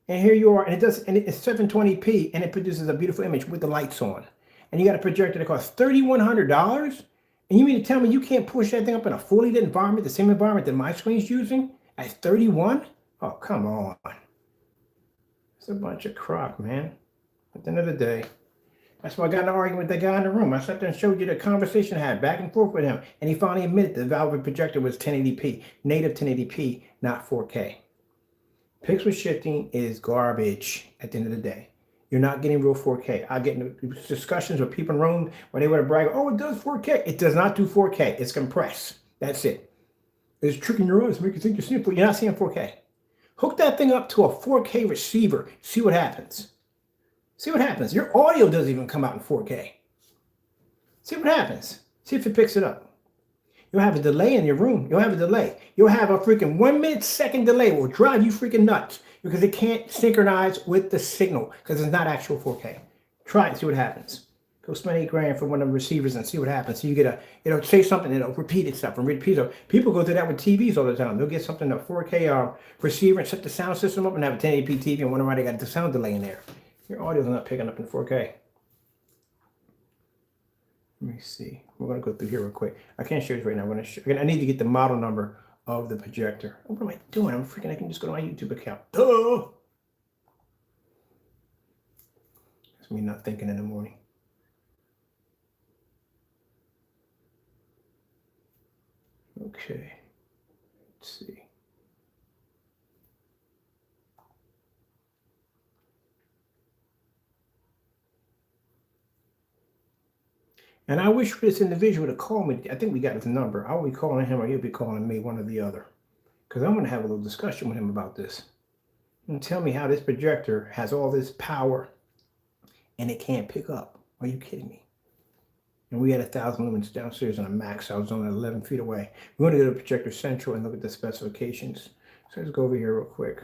And here you are, and it's 720p, and it produces a beautiful image with the lights on. And you got a projector that costs $3,100? And you mean to tell me you can't push that thing up in a fully lit environment, the same environment that my screen's using, at 31? Oh, come on. It's a bunch of crock, man. At the end of the day, that's why I got in an argument with that guy in the room. I sat there and showed you the conversation I had back and forth with him. And he finally admitted the Valve projector was 1080p, native 1080p, not 4K. Pixel shifting is garbage at the end of the day. You're not getting real 4K. I get in discussions with people in Rome where they want to brag, oh, it does 4K. It does not do 4K. It's compressed. That's it. It's tricking your eyes, make you think you're seeing 4K. You're not seeing 4K. Hook that thing up to a 4K receiver. See what happens. See what happens. Your audio doesn't even come out in 4K. See what happens. See if it picks it up. You'll have a delay in your room. You'll have a delay. You'll have a freaking 1 millisecond delay. It will drive you freaking nuts because it can't synchronize with the signal because it's not actual 4K. Try it and see what happens. Go spend $8,000 for one of the receivers and see what happens. So you get it'll say something, it'll repeat itself and repeat it. People go through that with TVs all the time. They'll get something, a 4K receiver, and set the sound system up and have a 1080p TV and wonder why they got the sound delay in there. Your audio's not picking up in 4K. Let me see. We're going to go through here real quick. I can't show you right now. I'm going to show, I need to get the model number of the projector. What am I doing? I can just go to my YouTube account. Duh! That's me not thinking in the morning. Okay. Let's see. And I wish this individual would have called me. I think we got his number. I'll be calling him or he'll be calling me, one or the other. Because I'm going to have a little discussion with him about this. And tell me how this projector has all this power and it can't pick up. Are you kidding me? And we had 1,000 lumens downstairs on a max. I was only 11 feet away. We're going to go to Projector Central and look at the specifications. So let's go over here real quick.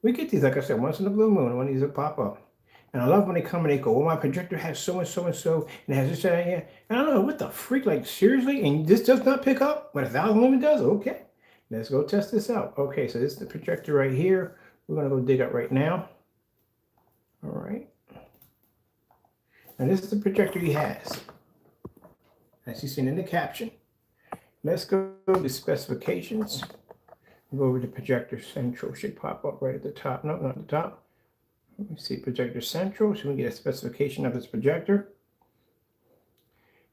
We get these, like I said, once in a blue moon, when these will pop up. And I love when they come and they go, well, my projector has so and so and so, and it has this and that. And I don't know, what the freak, like, seriously? And this does not pick up? But 1,000 lumen does? Okay. Let's go test this out. Okay, so this is the projector right here. We're going to go dig up right now. All right. And this is the projector he has, as you seen in the caption. Let's go to the specifications. We'll go over to Projector Central. Should pop up right at the top. No, not the top. Let me see Projector Central, so we can get a specification of this projector.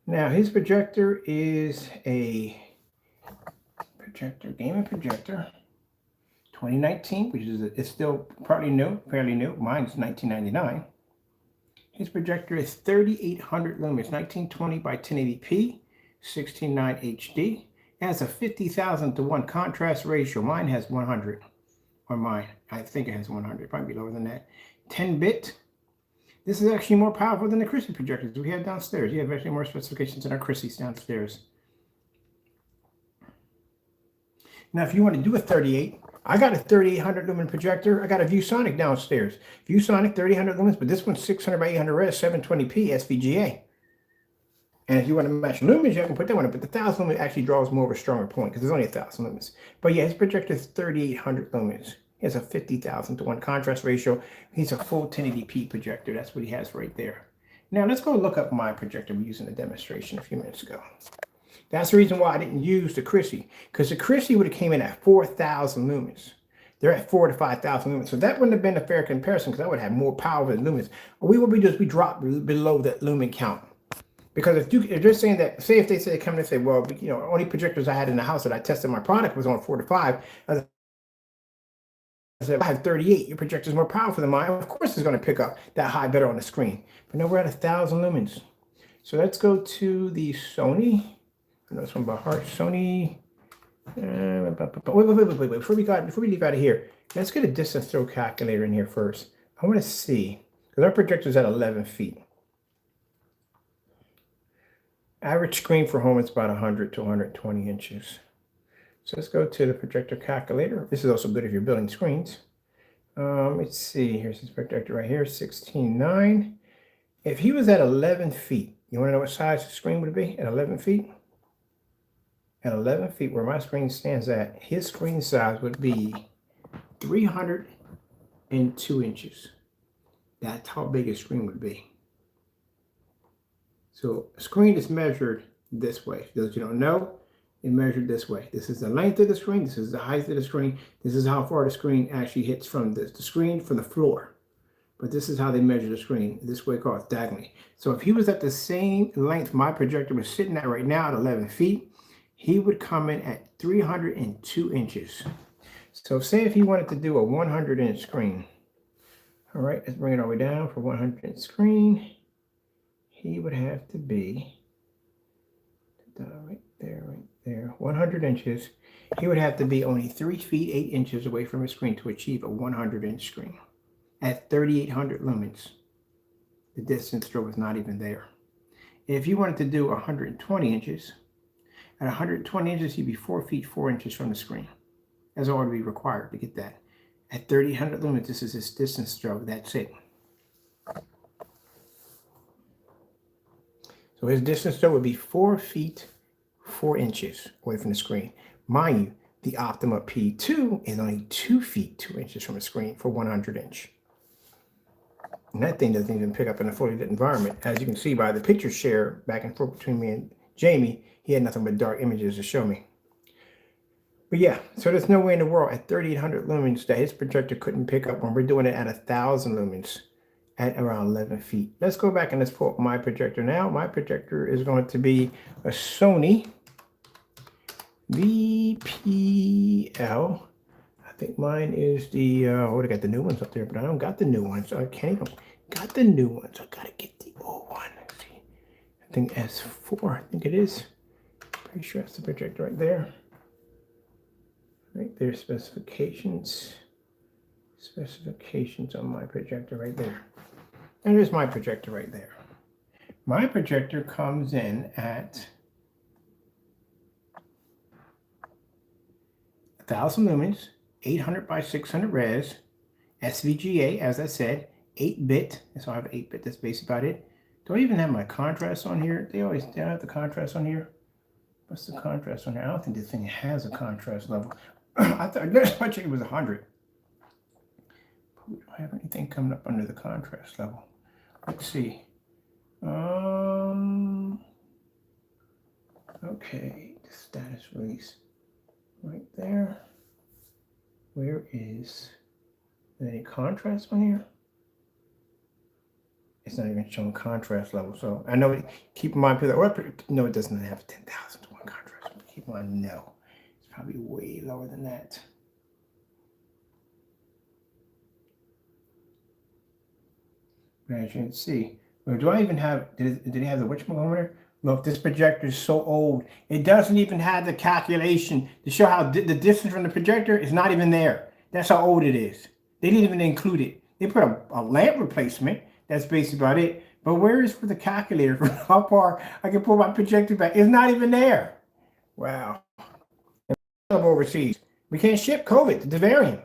Now, his projector is a projector, gaming projector, 2019, which is it's still partly new, fairly new. Mine's 1999. His projector is 3,800 lumens, 1920 by 1080p, 16:9 HD. It has a 50,000 to 1 contrast ratio. Mine has 100, or mine, I think it has 100, probably lower than that. 10-bit. This is actually more powerful than the Chrissy projectors we have downstairs. You have actually more specifications than our Chrissy's downstairs. Now, if you want to do a 38, I got a 3,800 lumen projector. I got a ViewSonic downstairs. ViewSonic 3,800 lumens, but this one's 600 by 800 res, 720p SVGA. And if you want to match lumens, you can put that one up. But the 1,000 lumen actually draws more of a stronger point because there's only 1,000 lumens. But yeah, his projector is 3,800 lumens. He has a 50,000 to 1 contrast ratio. He's a full 1080p projector. That's what he has right there. Now let's go look up my projector we used in the demonstration a few minutes ago. That's the reason why I didn't use the Chrissy, because the Chrissy would have came in at 4,000 lumens. They're at 4,000 to 5,000 lumens. So that wouldn't have been a fair comparison because I would have more power than lumens. What we would be doing is we drop below that lumen count. Because if they're saying that, say if they say, come in and say, well, you know, only projectors I had in the house that I tested my product was on 4 to 5. I said, I have 38. Your projector is more powerful than mine. Of course, it's going to pick up that high better on the screen. But no, we're at 1,000 lumens. So let's go to the Sony. I know this one by heart. Sony. Wait. Before we leave out of here, let's get a distance throw calculator in here first. I want to see, because our projector is at 11 feet. Average screen for home is about 100 to 120 inches. So let's go to the projector calculator. This is also good if you're building screens. Let's see. Here's this projector right here, 16:9. If he was at 11 feet, you want to know what size the screen would be at 11 feet? At 11 feet, where my screen stands at, his screen size would be 302 inches. That's how big his screen would be. So a screen is measured this way. For those you don't know, it's measured this way. This is the length of the screen. This is the height of the screen. This is how far the screen actually hits from the screen from the floor. But this is how they measure the screen. This way called diagonally. So if he was at the same length my projector was sitting at right now at 11 feet, he would come in at 302 inches. So say if he wanted to do a 100-inch screen. All right, let's bring it all the way down for 100-inch screen. He would have to be right there, 100 inches. He would have to be only 3 feet 8 inches away from his screen to achieve a 100-inch screen at 3,800 lumens. The distance throw is not even there. If you wanted to do 120 inches, at 120 inches, he'd be 4 feet 4 inches from the screen. That's all would be required to get that. At 3,800 lumens, this is his distance throw. That's it. So his distance throw would be 4 feet 4 inches away from the screen. Mind you, the Optoma P2 is only 2 feet 2 inches from the screen for 100 inch. And that thing doesn't even pick up in a fully lit environment. As you can see by the picture share back and forth between me and Jamie, he had nothing but dark images to show me. But yeah, so there's no way in the world at 3800 lumens that his projector couldn't pick up when we're doing it at 1000 lumens at around 11 feet. Let's go back and let's pull up my projector now. My projector is going to be a Sony VPL. I think mine is the, I got the new ones up there, but I don't got the new ones. I can't even got the new ones. I gotta get the old one. Let's see. I think S4, I think it is. Pretty sure that's the projector right there. Right there, specifications. Specifications on my projector right there. And there's my projector right there. My projector comes in at 1000 lumens, 800 by 600 res, SVGA, as I said, 8-bit. So I have 8-bit, that's basically about it. Do I even have my contrast on here? They don't have the contrast on here. What's the contrast on here? I don't think this thing has a contrast level. I thought my check it was 100. But we don't have anything coming up under the contrast level. Let's see. Okay, the status release right there. Where is any contrast on here? It's not even showing contrast level. So I know, keep in mind, no, it doesn't have 10,000 to 1 contrast. But keep in mind, no, it's probably way lower than that. As you can see, well, do I even have, did it have the whatchamacallit? Look, this projector is so old. It doesn't even have the calculation to show how the distance from the projector is not even there. That's how old it is. They didn't even include it. They put a lamp replacement. That's basically about it. But where is for the calculator for how far I can pull my projector back? It's not even there. Wow. Overseas. We can't ship COVID, the variant.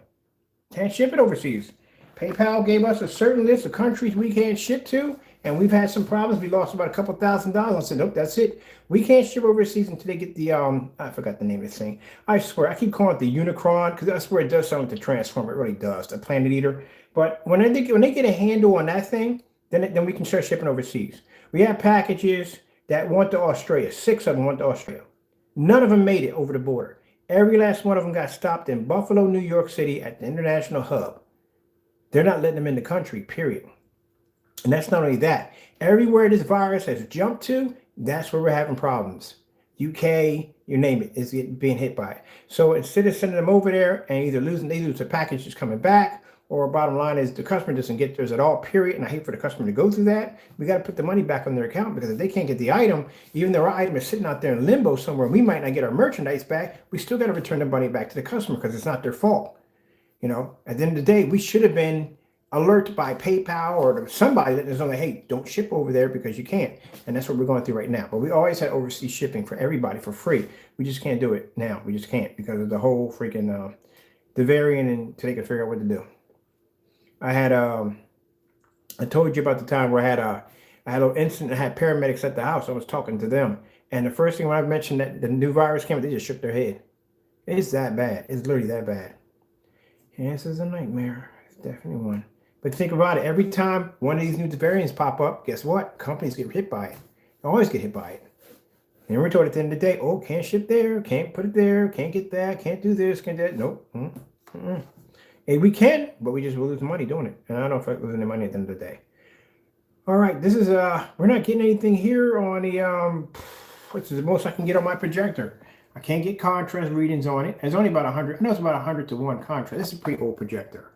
Can't ship it overseas. PayPal gave us a certain list of countries we can't ship to, and we've had some problems. We lost about a couple $1,000. I said, nope, that's it. We can't ship overseas until they get the, I forgot the name of this thing. I swear, I keep calling it the Unicron, because I swear it does sound like the Transformer. It really does, the Planet Eater. But when they get a handle on that thing, then we can start shipping overseas. We have packages that went to Australia. 6 of them went to Australia. None of them made it over the border. Every last one of them got stopped in Buffalo, New York City at the international hub. They're not letting them in the country, period. And that's not only that. Everywhere this virus has jumped to, that's where we're having problems. UK, you name it, is being hit by it. So instead of sending them over there and either they lose the package that's coming back, or bottom line is the customer doesn't get theirs at all, period. And I hate for the customer to go through that. We got to put the money back on their account, because if they can't get the item, even though our item is sitting out there in limbo somewhere, we might not get our merchandise back. We still got to return the money back to the customer, because it's not their fault. You know, at the end of the day, we should have been alert by PayPal or somebody that is only, hey, don't ship over there because you can't. And that's what we're going through right now. But we always had overseas shipping for everybody for free. We just can't do it now. We just can't, because of the whole freaking the variant, and until they can figure out what to do. I had I told you about the time where I had a little incident. I had paramedics at the house. I was talking to them, and the first thing when I mentioned that the new virus came, they just shook their head. It's that bad. It's literally that bad. And this is a nightmare. It's definitely one. But think about it. Every time one of these new variants pop up, guess what? Companies get hit by it. They always get hit by it. And we're told at the end of the day, oh, can't ship there, can't put it there, can't get that, can't do this, can't do that. Nope. And we can, but we just will lose money doing it. And I don't feel like losing any money at the end of the day. All right, this is we're not getting anything here on the what's the most I can get on my projector. I can't get contrast readings on it. It's only about 100. I know it's about 100 to 1 contrast. This is a pretty old projector.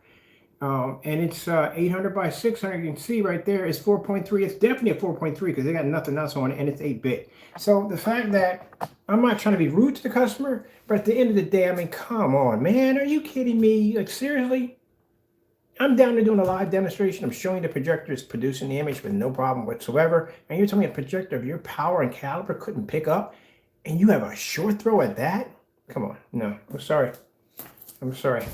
And it's 800 by 600. You can see right there, it's 4.3. It's definitely a 4.3 because they got nothing else on it, and it's 8-bit. So the fact that I'm not trying to be rude to the customer, but at the end of the day, I mean, come on, man, are you kidding me? Like, seriously? I'm down there doing a live demonstration. I'm showing the projector is producing the image with no problem whatsoever. And you're telling me a projector of your power and caliber couldn't pick up, and you have a short throw at that? Come on. No, I'm sorry. I'm sorry.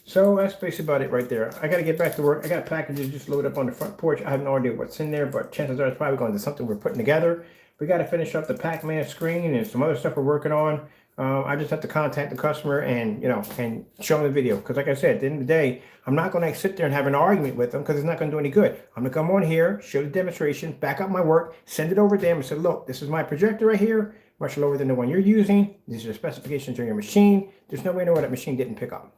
So that's basically about it right there. I got to get back to work. I got packages just loaded up on the front porch. I have no idea what's in there, but chances are it's probably going to something we're putting together. We got to finish up the Pac-Man screen and some other stuff we're working on. I just have to contact the customer and, and show them the video. Because like I said, at the end of the day, I'm not going to sit there and have an argument with them because it's not going to do any good. I'm going to come on here, show the demonstration, back up my work, send it over to them and say, look, this is my projector right here, much lower than the one you're using. These are the specifications on your machine. There's no way to know what that machine didn't pick up.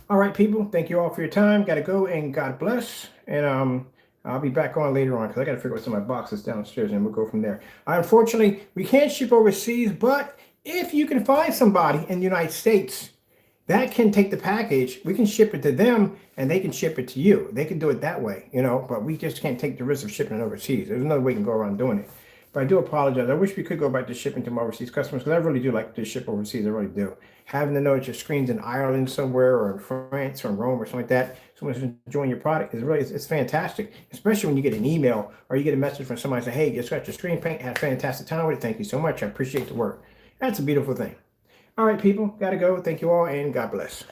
All right, people, thank you all for your time. Got to go, and God bless. And I'll be back on later on because I got to figure out some of my boxes downstairs, and we'll go from there. Unfortunately, we can't ship overseas, but if you can find somebody in the United States that can take the package, we can ship it to them, and they can ship it to you. They can do it that way, but we just can't take the risk of shipping it overseas. There's another way we can go around doing it. But I do apologize. I wish we could go back to shipping to my overseas customers because I really do like to ship overseas. I really do. Having to know that your screen's in Ireland somewhere or in France or in Rome or something like that, someone's enjoying your product is really, it's fantastic. Especially when you get an email or you get a message from somebody saying, hey, just got your screen paint, had a fantastic time with it. Thank you so much. I appreciate the work. That's a beautiful thing. All right, people, got to go. Thank you all, and God bless.